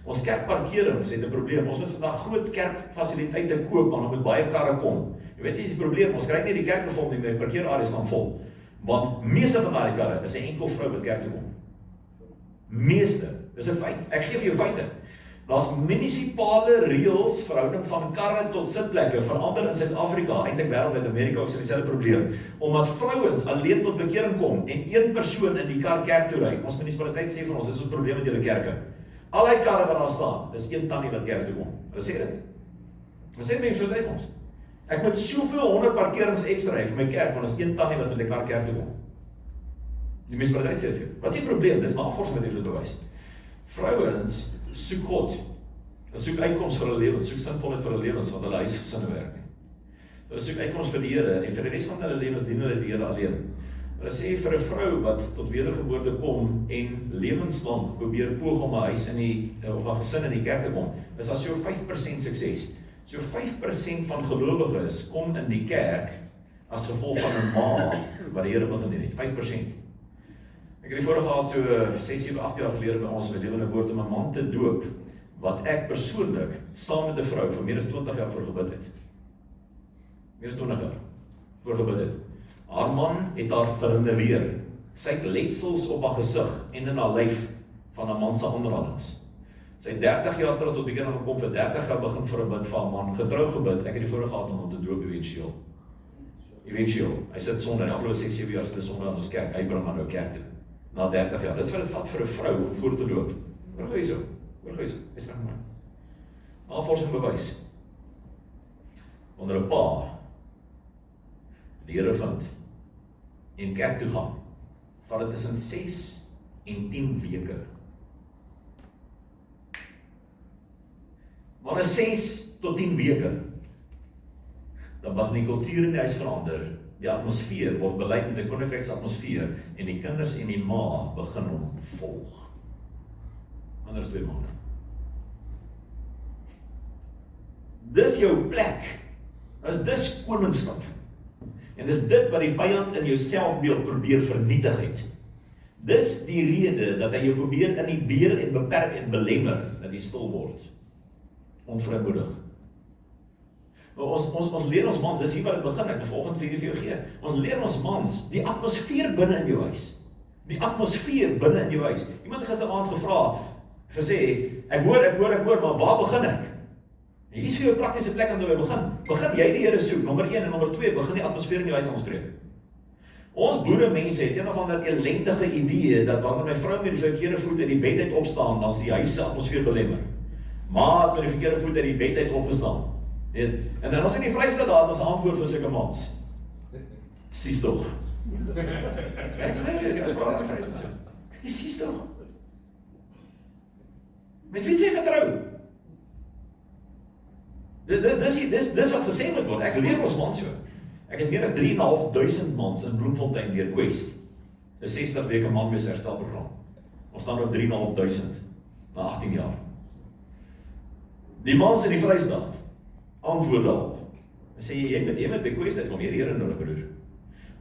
Ons kerkparkerings het 'n probleem. Ons moet vandag groot kerkfasiliteite koop, want moet baie karre kom. Jy weet jy is die probleem, ons kry nie die kerkbevolking nie, die parkeerareas staan vol. Want meeste van daai karre is 'n enkel vrou wat kerk toe kom. Meeste, dis 'n feit. Ek gee vir jou feite. Daar's munisipale reëls verhouding van karre tot sitplekke verander in Suid-Afrika, eintlik wêreldwyd, Amerika ook sien dieselfde probleem. Omdat vrouens alleen tot bekering kom en een persoon in die kar kerk toe ry. Ons munisipaliteit sê vir ons, dis 'n probleem met julle kerke. Al die karre wat daar staan, dis een tannie wat kerk toe kom. Hulle sê dit. Hulle sê mense vir ons. Ek moet soveel 100 parkerings ekstra hê vir my kerk, want is een tannie wat met 'n kar kerk toe kom. Die munisipaliteit sê dit. Wat is die probleem? Dis navorsing wat dit bewys. Vrouens soek God. Hulle soek uitkoms vir hulle lewens, soek sinvolheid vir hulle lewens, want hulle huisgesinne werk nie. Hulle soek uitkoms vir die Here en vir die res van hulle lewens dien hulle die Here alleen. Hulle sê vir 'n vrou wat tot wedergeboorte kom en lewenslang probeer poog om 'n huis in die of 'n gesin in die kerk te kom, is daar so 5% sukses. So 5% van gelowiges kom in die kerk as gevolg van 'n ma wat die Here begin dien het. 5%. Ek het die vorige gehad so 6, 7, 8 jaar gelede by ons met Lewende Woord om 'n man te doop wat ek persoonlik saam met 'n vrou vir meer as 20 jaar voor gebid het. Meer as 20 jaar voor gebid het. Haar man het haar vernuweer. Sy het letsels op haar gesig en in haar lyf van 'n man se aanradings. Sy het 30 jaar terug tot bekering gekom, vir 30 jaar begin vir 'n bid vir haar man, getrou gebid. Ek het die voorreg gehad om hom te doop eventueel. Hy sit sonder, die afgelope 6, 7 jaar sit hy sonder aan ons kerk. Hy bring maar nou kerk toe. Na 30 jaar. Dit is wat dit vat vir 'n vrou om voor te loop. Hoor gou hierso. Is reg maar. Navorsing bewys. Wanneer 'n pa die Here vind en kerk toe gaan, vat dit tussen 6 en 10 weke. Wanneer 6 tot 10 weke, dan begin die kultuur in die huis verander. Die atmosfeer word beleid met 'n koninkryksatmosfeer en die kinders en die ma begin hom volg. Anders 2 maande. Dis jou plek. Dis koningskap. En dis dit wat die vyand in jou selfbeeld probeer vernietig het. Dis die rede dat hy jou probeer inhibeer en beperk en belemmer dat jy stil word. Onvrymoedig. Ons leer ons mans, dis hier wat dit begin, ek volgende vir jou gee. Ons leer ons mans, die atmosfeer binne in jou huis. Die atmosfeer binne in jou huis. Iemand het gisteraand gevra, gesê, ek hoor, maar waar begin ek? Hier is vir jou 'n praktiese plek om te begin. Begin jy die Here soek, nommer 1 en nommer 2, begin die atmosfeer in jou huis aanspreek. Ons boere mense het een of ander ellendige idee, dat wanneer my vrou met die verkeerde voet in die bed uit opstaan, dan is die huis se atmosfeer belemmer. Ma het met die verkeerde voet uit die bed uit opgestaan. En dan ons in die Vrystaat daar, ons antwoord vir sulke mans. Sies tog. Ek praat in die Vrystaat. Sies tog. Met wie sê getrou? Dis wat gesê moet word. Ek leer ons mans so. Ek het meer as 3.500 mans in Bloemfontein deur Quest. 'n 60 weke manwees herstelprogram. Ons staan op 3.500 na 18 jaar. Die mans in die Vrystaat antwoord daarop. En sê jy moet by Quest uitkom, hier in hulle broer.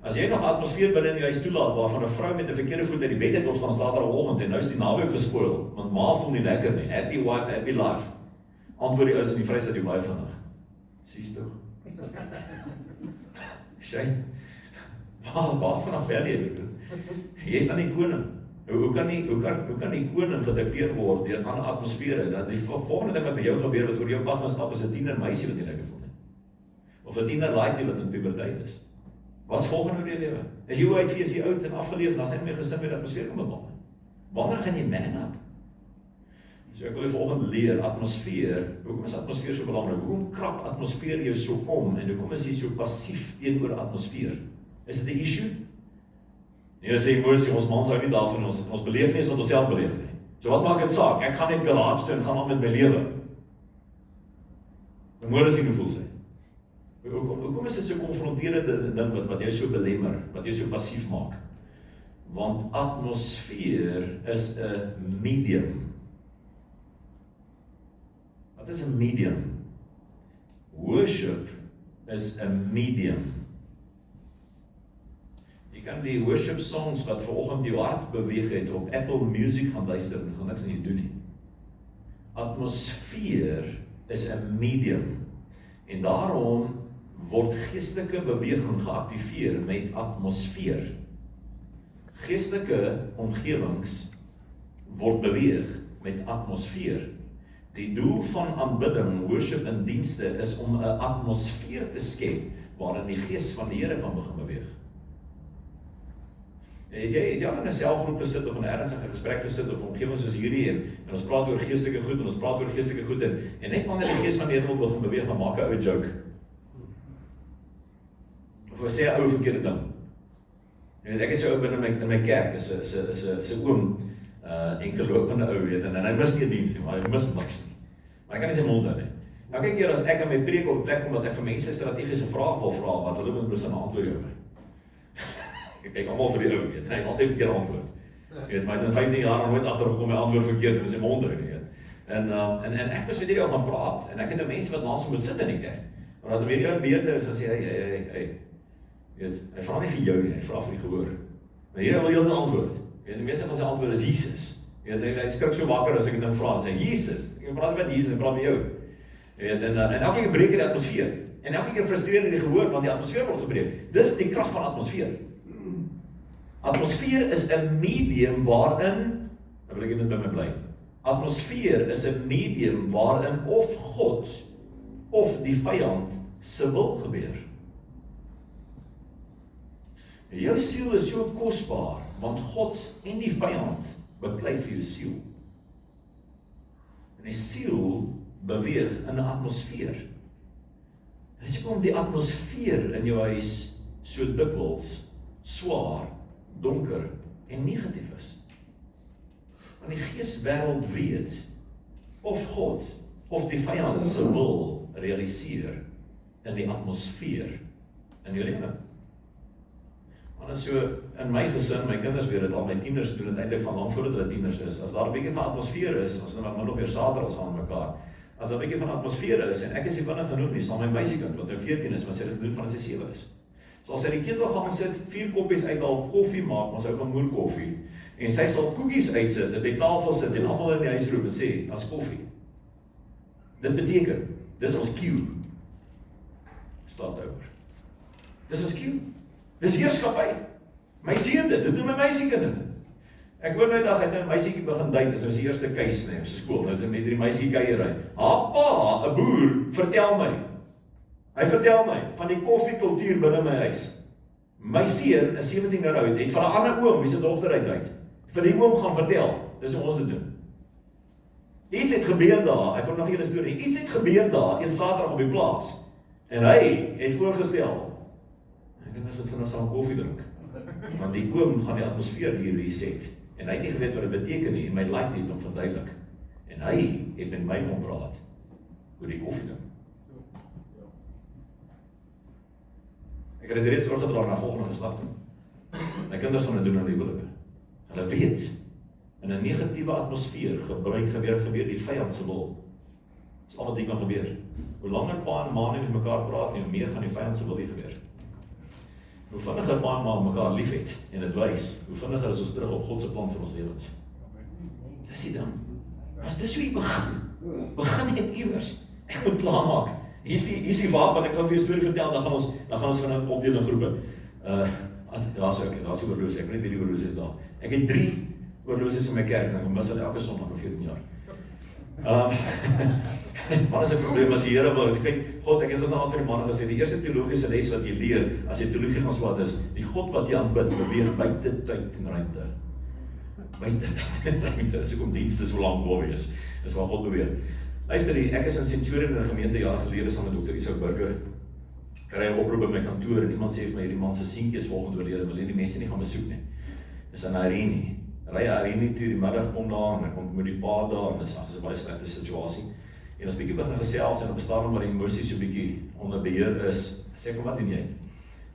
As jy nog atmosfeer binne in die huis toelaat waarvan 'n vrou met 'n verkeerde voet uit die bed uit opstaan Saterdagoggend en nou is die naweek gespoil, want ma voel nie lekker nie. Happy wife, happy life. Antwoord die ouens in die Vrystaat die baie vinnig. Sies tog. Sy, waarvan bel jy? Jy is dan die koning. Hoe kan die koning gedikteer word deur 'n ander atmosfere? Dat die volgende ding wat met jou gebeur wat oor jou pad gaan stap is 'n tiener meisie wat jy lekker voel nie. Of 'n tiener laaitjie wat in puberteit is. Wat's volgende oor jou lewe? As jy uit fees jy oud en afgeleef en as net meer gesin met atmosfeer kom bepaal. Wanneer gaan jy man up? So ek wil die volgende leer, atmosfeer, hoekom is atmosfeer so belangrik? Hoekom krap atmosfeer jou so om en hoekom is jy so passief teenoor atmosfeer? Is dit 'n issue? Nee, sê emosie, ons mans hou nie daarvan, ons beleef nie as wat ons self beleef nie. So wat maak dit saak? Ek gaan net garage toe en gaan aan met my lewe. Môre sien hoe voel sy. Hoekom is dit so konfronterende ding wat jou so belemmer, wat jou so passief maak? Want atmosfeer is 'n medium. Wat is 'n medium? Worship is 'n medium. Jy kan die worship songs wat vanoggend jou hart beweeg het op Apple Music gaan luister en gaan niks aan jou doen nie. Atmosfeer is 'n medium. En daarom word geestelike beweging geaktiveer met atmosfeer. Geestelike omgewings word beweeg met atmosfeer. Die doel van aanbidding, worship en dienste is om 'n atmosfeer te skep waarin die gees van die Here kan begin beweeg. Het jy in 'n selgroep gesit of in 'n ernstige gesprek gesit of omgewings soos hierdie en ons praat oor geestelike goed en ons praat oor geestelike goed en net wanneer die gees van die Here wil begin beweeg, dan maak 'n ou joke. Of sê 'n ou verkeerde ding. Ek het so ou binne in my kerk, is 'n oom, enkellopende ou weet en hy mis nie 'n diens nie, maar hy mis niks nie. Maar hy kan nie sy mond hou nie. Elke keer as ek aan my preek op plek kom wat ek vir mense strategiese vrae wil vra, wat hulle moet besin antwoord jou. Ek kyk almal vir die ou, weet, hy het altyd verkeerde antwoord. Weet, maar in 15 jaar nooit agtergekom my antwoord verkeerd met sy mond hou nie, weet. En ek moes met hierdie ou gaan praat en ek het mense wat naas hom moet sit in die kerk. Maar dat weer jou beurte is, dan sê hy weet, hy vra nie vir jou nie, hy vra vir die gehoor. Maar hier wil jy 'n antwoord. Weet, die meeste van sy antwoorde is Jesus. Weet, hy skrik so wakker as ek 'n ding vra en sê Jesus. Ek praat met Jesus, ek praat met jou. Weet, en elke keer breek die atmosfeer. En elke keer frustreer die gehoor want die atmosfeer word gebreek. Dis die krag van atmosfeer. Atmosfeer is 'n medium waarin, nou wil ek net by my bly. Atmosfeer is 'n medium waarin of God of die vyand se wil gebeur. Jou siel is so kosbaar, want God en die vyand beklei vir jou siel. En die siel beweeg in 'n atmosfeer. Dis hoekom die atmosfeer in jou huis so dikwels swaar, donker en negatief is. Want die geeswêreld weet of God of die vyand se wil realiseer in die atmosfeer in jou lewe. Want as so in my gesin, my kinders weet dit al, my tieners doen dit eintlik van lang voordat hulle tieners is. As daar 'n bietjie van atmosfeer is, ons nou nog weer Saterdag saam met mekaar. As daar 'n bietjie van atmosfeer is en ek is nie vinnig genoeg nie, sal my meisiekind wat nou 14 is, maar sy het dit doen van sy 7 is. So as sy die ketel gaan sit, 4 koppies uithaal, koffie maak, ons hou van moerkoffie. En sy sal koekies uitsit, op die tafel sit en almal in die huis roep en sê, "Daar's koffie." Dit beteken, dis ons cue. Staat daaroor. Dis ons cue. Dis heerskappy. My seun dit doen my meisiekinde. Ek hoor nou dag, hy het 'n meisietjie begin date, dis die eerste keis op sy skool, nou het hy met die meisie kuier hy. Haar pa, 'n boer, vertel my. Hy vertel my van die koffiekultuur binne my huis. My seun is 17 jaar oud, het vir 'n ander oom wie se dogter uit. Vir die oom gaan vertel, dis hoe ons dit doen. Iets het gebeur daar, ek kom nog een storie, iets het gebeur daar, een Saterdag op die plaas. En hy het voorgestel, ek dink ons moet vanaf saam koffie drink, want die oom gaan die atmosfeer hier reset, en hy het nie geweet wat dit beteken nie, en my like dit om verduidelik. En hy het met my kom praat, oor die koffie ding. Ek het dit reeds oorgedra na volgende geslag toe. My kinders gaan dit doen in die huwelike. Hulle weet, in 'n negatiewe atmosfeer gebeur die vyand se wil. Dis al wat hier kan gebeur. Hoe langer pa en ma nie met mekaar praat nie, hoe meer gaan die vyand se wil hier gebeur. Hoe vinniger pa en ma mekaar lief het en dit wys, hoe vinniger is ons terug op God se plan vir ons lewens. Dis die ding. As dis hoe jy begin net iewers. Ek moet plan maak. Hier is die wapen, ek gaan vir jou storie vertel, dan gaan ons van 'n opdeling groepe. Daar's die oorloos, ek weet nie die oorloos is daar. Ek het 3 oorloos in my kerk, en ek mis hulle elke Sondag op 14 jaar. Wat is 'n probleem as die Here wil, kyk, God, ek het gister al vir die manne gesê, die eerste teologiese les wat jy leer, as jy teologie gaan swaat is, die God wat jy aanbid, beweeg buite tyd en ruimte. Buite tyd en ruimte, dis hoekom dienste so lank wil wees, dis waar God beweeg. Luister, ek is in Centurion in 'n gemeente jare gelede saam met Dr. Isak Burger. Kry 'n oproep by my kantoor en iemand sê vir my, hierdie man se seentjie is volgende oorlede, wil jy die mense nie gaan besoek nie. Dis in Irene. Ry Irene toe die middag kom daar en ek kom met die pa daar en dis 'n baie slegte situasie. En ons bietjie begin gesels en op 'n stadium waar die emosie so bietjie onder beheer is. Sê vir wat doen jy?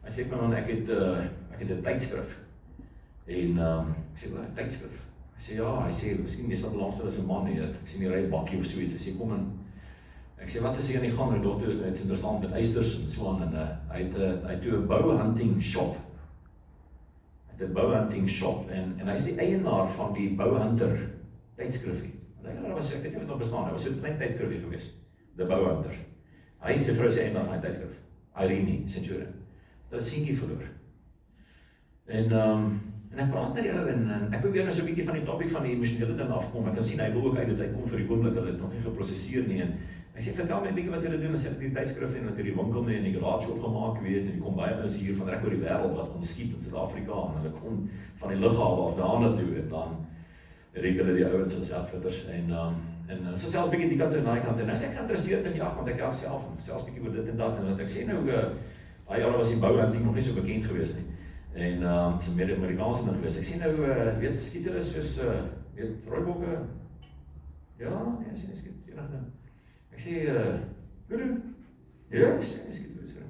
Hy sê vir my, ek het 'n tydskrif. En ek sê, wat 'n tydskrif? Hy sê ja, hy sê miskien jy sal belangstel as 'n man nie, ek sien die ry bakkie of so iets. Hy sê kom in. Ek sê wat is hier aan die gang? My dogter is net interessant met eisters en so aan en hy het toe 'n bouhunting shop. Hy het 'n bouhunting shop en hy is die eienaar van die Bouhunter tydskrifie. Ek weet nie of dit nog bestaan, hy was so 'n klein tydskrifie gewees. The Bouhunter. Hy sê vrou sê eienaar van die tydskrif. Irene Centurion. Dat is seentjie verloor. En ek praat met die ou en ek probeer nou so 'n bietjie van die topik van die emosionele ding afkom. Ek kan sien hy wil ook uit dit uitkom vir die oomblik, hulle het nog nie geprosesseer nie. En hy sê vertel my 'n bietjie wat julle doen, as jy die tydskrifte en dat jy die winkel nie en die garage opgemaak weet en die kom baie mense hier van reg oor die wêreld wat kom skiet in Suid-Afrika en hulle kom van die lughawe af daarna toe en dan reek hulle die ouens as outfitters en so selfs bietjie die kant en daai kant en as ek geïnteresseerd in jag want ek selfs bietjie oor dit en dat en wat ek sê nou daai jare was die bouhunting nog nie so bekend gewees nie. En dis 'n meer Amerikaanse ding gewees. Ek sien nou weet skiet hulle soos weet rooibokke. Ja, nee, ek sien nie skiet enige. Ek sê guru. Ja, ek skiet so.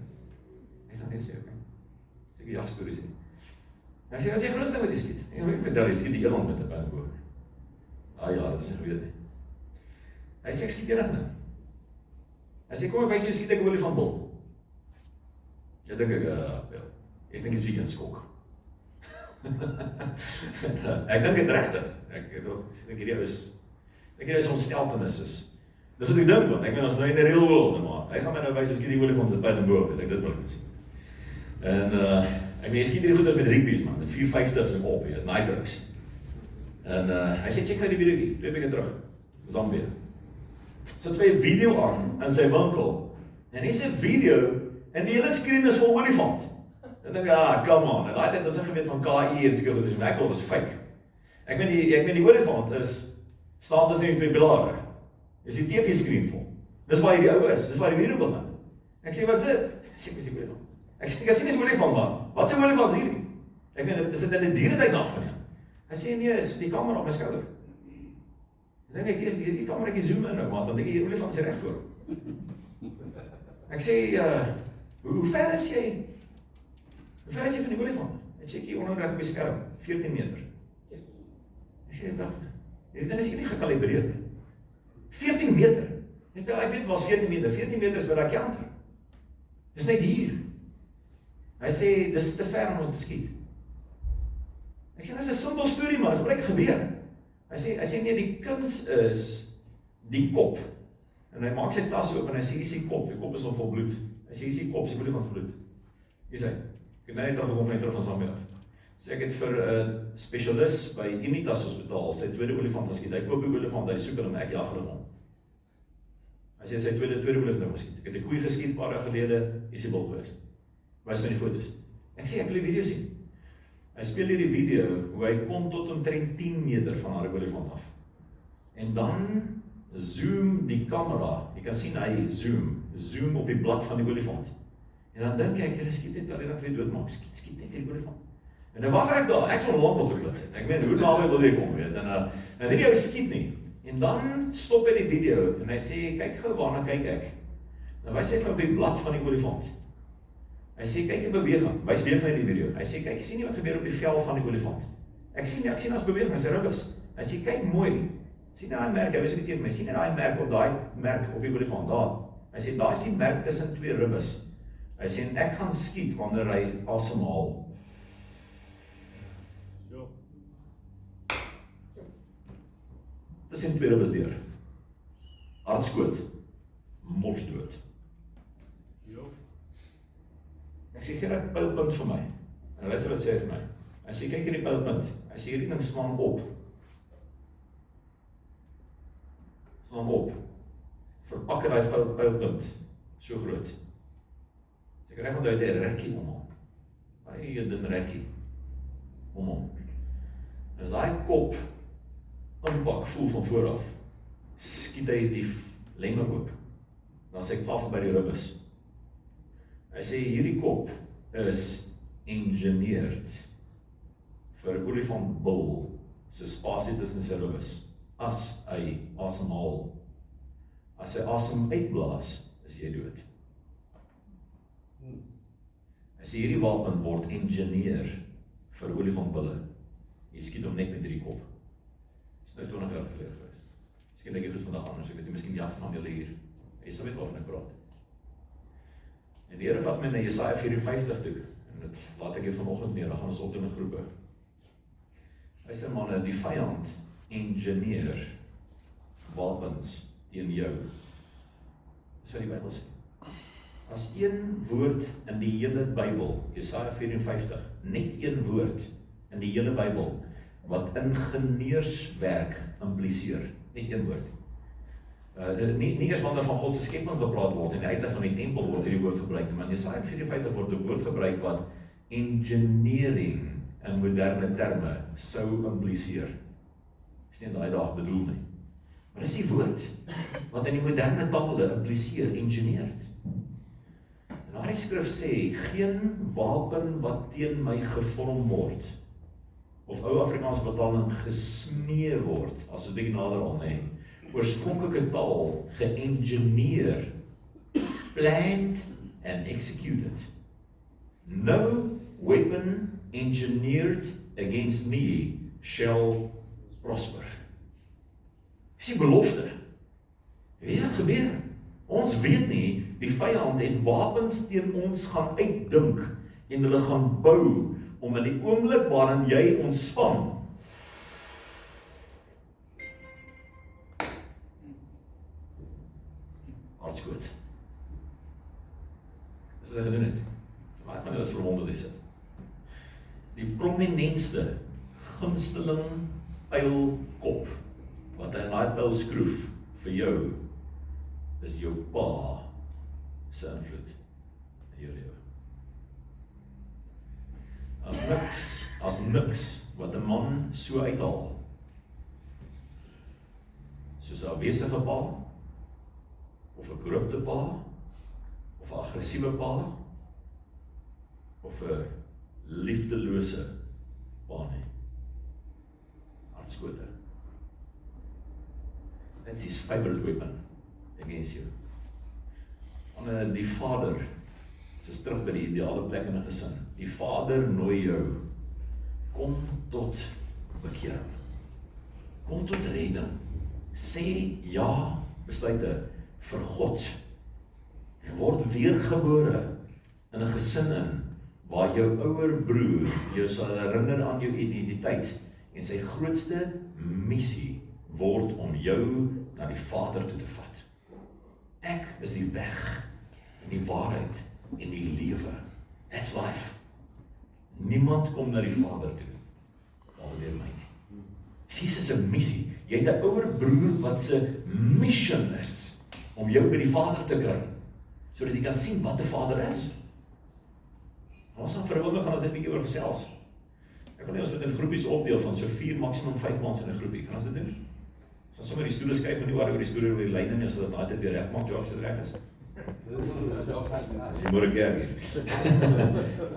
Ek dan net sê okay. Seker jagstories nie. Ek sê as jy gerus met die skiet. Ek vertel jy skiet die eland met 'n pylboog. Ja, dit is nie geweet nie. Hy sê ek skiet enige. Hy sê kom ek wys jou skiet ek 'n olifantbul. Ja, dink ek dink is weekend skok. Ek dink dit regtig. Ek hierdie is ontsteltenis is. Dis wat ek dink, want ek meen ons nou in die real world, maar hy gaan my nou wys as ek die olifant met pyl en boog, ek dit wil ek sien. En ek meen jy skiet hierdie goeders met rugby's man, met 450's en op hier, nitros. En hy sê check nou die video, 2 weke terug, Zambia. Sit vir 'n video aan in sy winkel. En hy sê video en die hele skerm is vol olifant. Dan dink ek, come on, en daai tyd was ek geweet van KI en seker goeders, maar ek was fake. Ek meen die olifant staan tussen die 2 pilare. Dis die TV-skerm vol. Dis waar hierdie ou is, dis waar die video begin. Ek sê, wat is dit? Ek sê, wat is die olifant? Ek sê, ek sien nie 'n olifant man. Wat is 'n olifant hier? Ek meen, is dit in 'n dieretuin af van jou? Hy sê, nee, is die kamera op my skouder. Ek dink ek, die kamera ek zoom in nou, want dan dink ek, die olifant is reg voor. Ek sê, hoe ver is jy? Hoe ver is jy van die olifant? Ek check hier onder reg op die skerm, 14 meter. Ek sê, wag, hierdie ding is hier nie gekalibreer nie. 14 meter. Ek weet was 14 meter. 14 meter is by daai kant. Dis net hier. Hy sê dis te ver om te skiet. Ek sê dis 'n simpel storie maar, gebruik 'n geweer. Hy sê nee, die kuns is die kop. En hy maak sy tas oop en hy sê hier is die kop is nog vol bloed. Hy sê hier is die kop, sy olifant bloed. Hier is hy. Ek het net teruggekom van Zambia af. So ek het vir 'n spesialis by Unitas Hospitaal sy tweede olifant geskiet. Hy koop die olifant, hy soek hom, ek jag hulle hom. Hy sê sy tweede olifant geskiet. Ek het 'n koei geskiet paar dae gelede, is die bul gewees. Wys my die foto's. Ek sê ek wil die video sien. Hy speel hierdie video hoe hy kom tot omtrent 10 meter van haar olifant af. En dan zoom die kamera, jy kan sien hy zoom op die blad van die olifant. En dan dink ek, jy skiet net alleen vir doodmaak, skiet net die olifant. En dan wag ek daar, ek sal lank nog geklits het. Ek meen, hoe naby wil jy kom, weet, en hierdie ou skiet nie. En dan stop hy die video, en hy sê, kyk gou waarna kyk ek. Nou wys hy vir op die blad van die olifant. Hy sê, kyk die beweging, wys weer van die video. Hy sê, kyk, sien nie wat gebeur op die vel van die olifant. Ek sien as beweging, as hy ribbes. Hy sê, kyk mooi, sien daai merk, hy wys ook vir my, sien daai merk op die olifant, daar. Hy sê, daar is die merk tussen twee ribbes. Hy sê, en ek gaan skiet wanneer hy asemhaal. Tussen twee ribbes deur. Hartskoot, morsdood. Ek sê, gee dat pylpunt vir my. En luister wat sê hy vir my. Hy sê, kyk hierdie pylpunt. Hy sê, hierdie ding slaan op. Slaan op. Verpak die pylpunt. So groot. Ek krijg want uit die rekkie om hom. Baie dun rekkie. Om hom. As die kop inpak voel van vooraf, skiet hy die lemme oop. Dan sê ek klaar by die ribbes. Hy sê, hierdie kop is engineered vir 'n olifantbul se spasie tussen sy ribbes. As hy asemhaal, as hy asem uitblaas, is jy dood. Hy sê, hierdie wapen word engineer vir olifantbulle. Jy skiet hom net met hierdie kop. Dis nou 20 jaar gelede gewees. Miskien ek goed vandag anders, ek weet nie, miskien die van julle hier. Jy sal weet waarvan ek praat. En die Here vat my na Jesaja 54 toe, en dit laat ek hier vanoggend neer, dan gaan ons opdoen in groepe. Luister manne, die vyand engineer wapens teen jou. Dis wat die Bybel sê. As een woord in die hele Bybel, Jesaja 54, net een woord in die hele Bybel, wat ingenieurswerk impliseer, net een woord. Nie eers wanneer van God se skepping gepraat word en die uitleg van die tempel word hierdie woord gebruik, maar in Jesaja 54 word 'n woord gebruik wat engineering in moderne terme sou impliseer. Dis nie in daai dag bedoel nie. Maar dis die woord wat in die moderne taal impliseer, engineered. En daardie skrif sê, geen wapen wat teen my gevorm word, of ou Afrikaanse vertaling gesmee word, as ons bietjie nader aan nê, oorspronklike taal, geëngineer, planned and executed. No weapon engineered against me shall prosper. Dis die belofte. Weet wat gebeur? Ons weet nie, die vyand het wapens teen ons gaan uitdink, en hulle gaan bou, om in die oomblik waarin jy ontspan, hartskoot. Dis wat hy gedoen het. Baie van hulle is verwonderd is dit. Die prominentste gunsteling pylkop wat hy in daai pyl skroef vir jou, is jou pa se invloed in jou lewe. As niks wat 'n man so uithaal, soos 'n afwesige pa, of 'n korrupte pa, of 'n aggressiewe pa, of 'n liefdelose pa nie. Hartskote. That's his favorite weapon against you. En die vader, soos terug by die ideale plek in 'n gesin, die vader nooi jou, kom tot bekering, kom tot redding, sê ja, besluite vir God, en word weergebore in 'n gesin in, waar jou ouer broer jou sal herinner aan jou identiteit, en sy grootste missie word om jou na die Vader toe te vat. Ek is die weg, en die waarheid, en die lewe. That's life. Niemand kom na die Vader toe, behalwe deur my nie. Jesus se missie, jy het 'n ouer broer wat se mission is, om jou by die Vader te kry, sodat jy kan sien wat 'n Vader is. Ons gaan vir 'n oomblik gaan ons net 'n bietjie oor gesels. Ek wil nie ons met in groepies opdeel van so 4, maksimum 5 mans in 'n groepie. Kan ons dit doen? As sommer die stoele skuif, moet nie waar oor die stoele oor die lyne nie, as dit altyd weer reg maak, as dit reg is. Jy moet 'n kerk.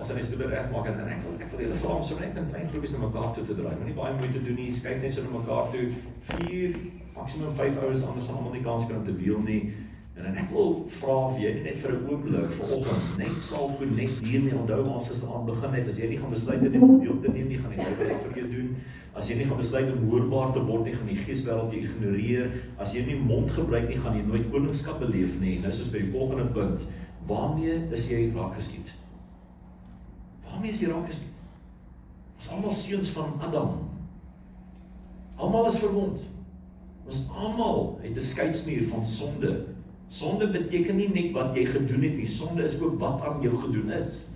As hy die stoele reg maak, en ek wil julle vra om so net in klein groepies na mekaar toe te draai, moenie baie moeite doen nie, skuif net so na mekaar toe, 4, maksimum 5 ouens, anders gaan almal nie kans kry om te deel nie. En ek wil vra of jy net vir 'n oomblik vanoggend net sal connect hiermee, onthou waar ons gisteraan begin het, as jy nie gaan besluit het om deel te neem nie, gaan die duiwel vir jou doen. As jy nie gaan besluit om hoorbaar te word nie, gaan die geeswêreld jou ignoreer. As jy nie mond gebruik nie, gaan jy nooit koningskap beleef nie. Nou soos by die volgende punt, waarmee is jy raak geskiet? Waarmee is jy raak geskiet? Ons almal seuns van Adam. Almal is verwond. Ons almal het 'n skeidsmuur van sonde. Sonde beteken nie net wat jy gedoen het nie, sonde is ook wat aan jou gedoen is.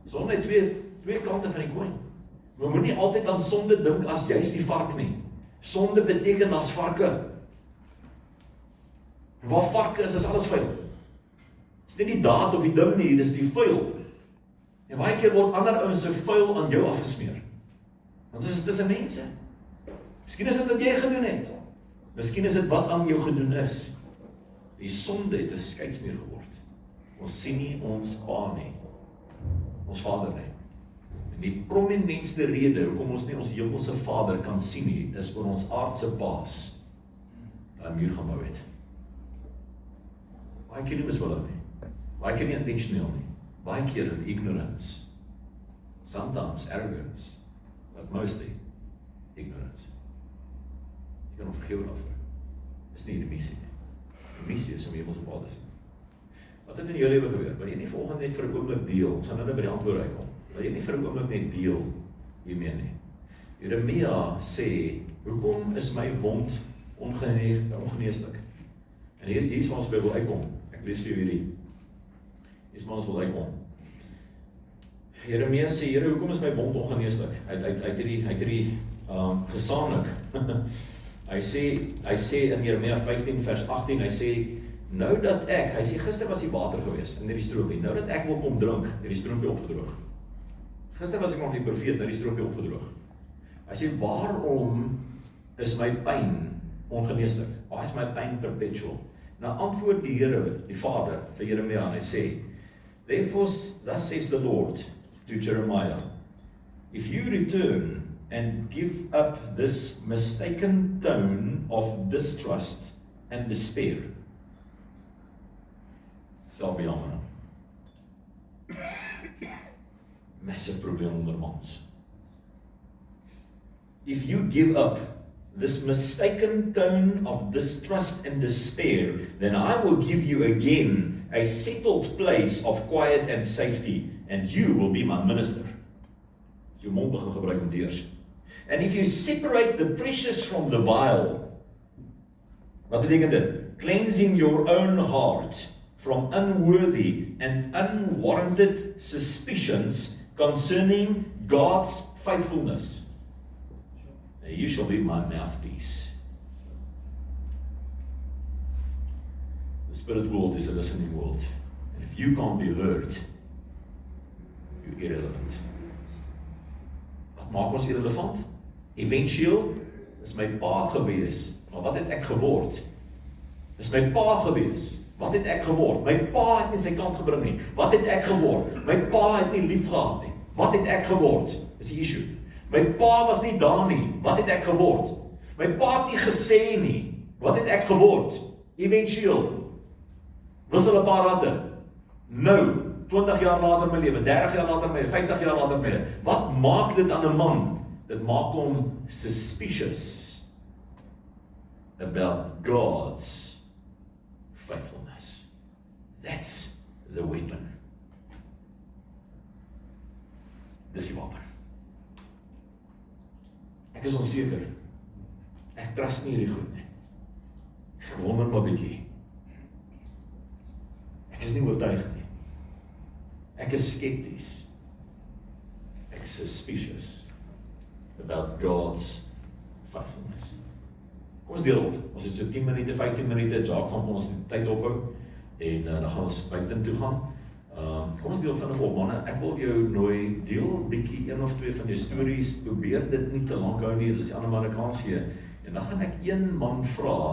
Sonde het twee kante van die koin. Maar moet nie altyd aan sonde dink as juist die vark nie. Sonde beteken as varke. Waar varke is alles vuil. Dis nie die daad of die ding nie, dis die vuil. En baie keer word ander ouens se vuil aan jou afgesmeer. Want dit is tussen mense. Miskien is dit wat jy gedoen het. Miskien is dit wat aan jou gedoen is. Die sonde het 'n skeidsmuur geword. Ons sien nie ons pa nie. Ons Vader nie. En die prominentste rede hoekom ons nie ons hemelse Vader kan sien nie, is oor ons aardse paas daai muur gebou het. Baie keer nie miswillig nie. Baie keer nie intentioneel nie. Baie keer in ignorance. Sometimes arrogance, but mostly ignorance. Jy kan hom vergewe daarvoor. Dis nie die missie nie. Die missie is om hemelse Vader te sien. Wat het in jou lewe gebeur? Wil jy nie volgende net vir 'n oomblik deel? Ons gaan nou by die antwoord uitkom. Wil jy nie vir 'n oomblik net deel hiermee nie? Jeremia sê, hoekom is my wond ongeneeslik? En hier is waar ons by wil uitkom. Ek lees vir jou hierdie. Hier is waar ons wil uitkom. Jeremia sê, Here, hoekom is my wond ongeneeslik? Hy het hierdie gesaanlik. Hy sê in Jeremia 15 vers 18, hy sê, nou dat ek, hy sê, gister was die water gewees in die stroompie, nou dat ek wil kom drink, het die stroompie opgedroog. Gister was ek nog die profeet, nou die stroompie opgedroog. Hy sê, waarom is my pyn ongeneeslik? Why is my pain perpetual? Nou antwoord die Here, die Vader, vir Jeremia, en hy sê, therefore, thus says the Lord to Jeremiah, if you return and give up this mistaken tone of distrust and despair, selfbejammering, massive probleem onder mans. If you give up this mistaken tone of distrust and despair, then I will give you again a settled place of quiet and safety, and you will be my minister. Jou mond begin gebruik om deurs. And if you separate the precious from the vile, wat beteken dit? Cleansing your own heart from unworthy and unwarranted suspicions concerning God's faithfulness, you shall be my mouthpiece. The spirit world is a listening world. And if you can't be heard, you're irrelevant. Wat maak ons irrelevant? Eventueel is my pa gewees. Maar wat het ek geword? Is my pa gewees. Wat het ek geword? My pa het nie sy kant gebring nie. Wat het ek geword? My pa het nie lief gehad nie. Wat het ek geword? Is die issue. My pa was nie daar nie. Wat het ek geword? My pa het nie gesê nie. Wat het ek geword? Eventueel. Wissel 'n paar ratte. Nou, 20 jaar later my lewe, 30 jaar later my, 50 jaar later my. Wat maak dit aan 'n man? Dit maak hom suspicious about God's faithfulness. That's the weapon. Dis die wapen. Ek is onseker. Ek trust nie hierdie goed nie. Ek wonder maar bietjie. Ek is nie oortuig nie. Ek is skepties. Ek is suspicious about God's faithfulness. Kom ons deel op. Ons is so 10 minute, 15 minute, Jacques gaan vir ons die tyd ophou en dan gaan ons buite toe gaan. Kom ons deel vinnig op, manne. Ek wil jou nooi, deel bietjie een of twee van jou stories. Probeer dit nie te lank hou nie, dis die ander manne kans gee. En En dan gaan ek een man vra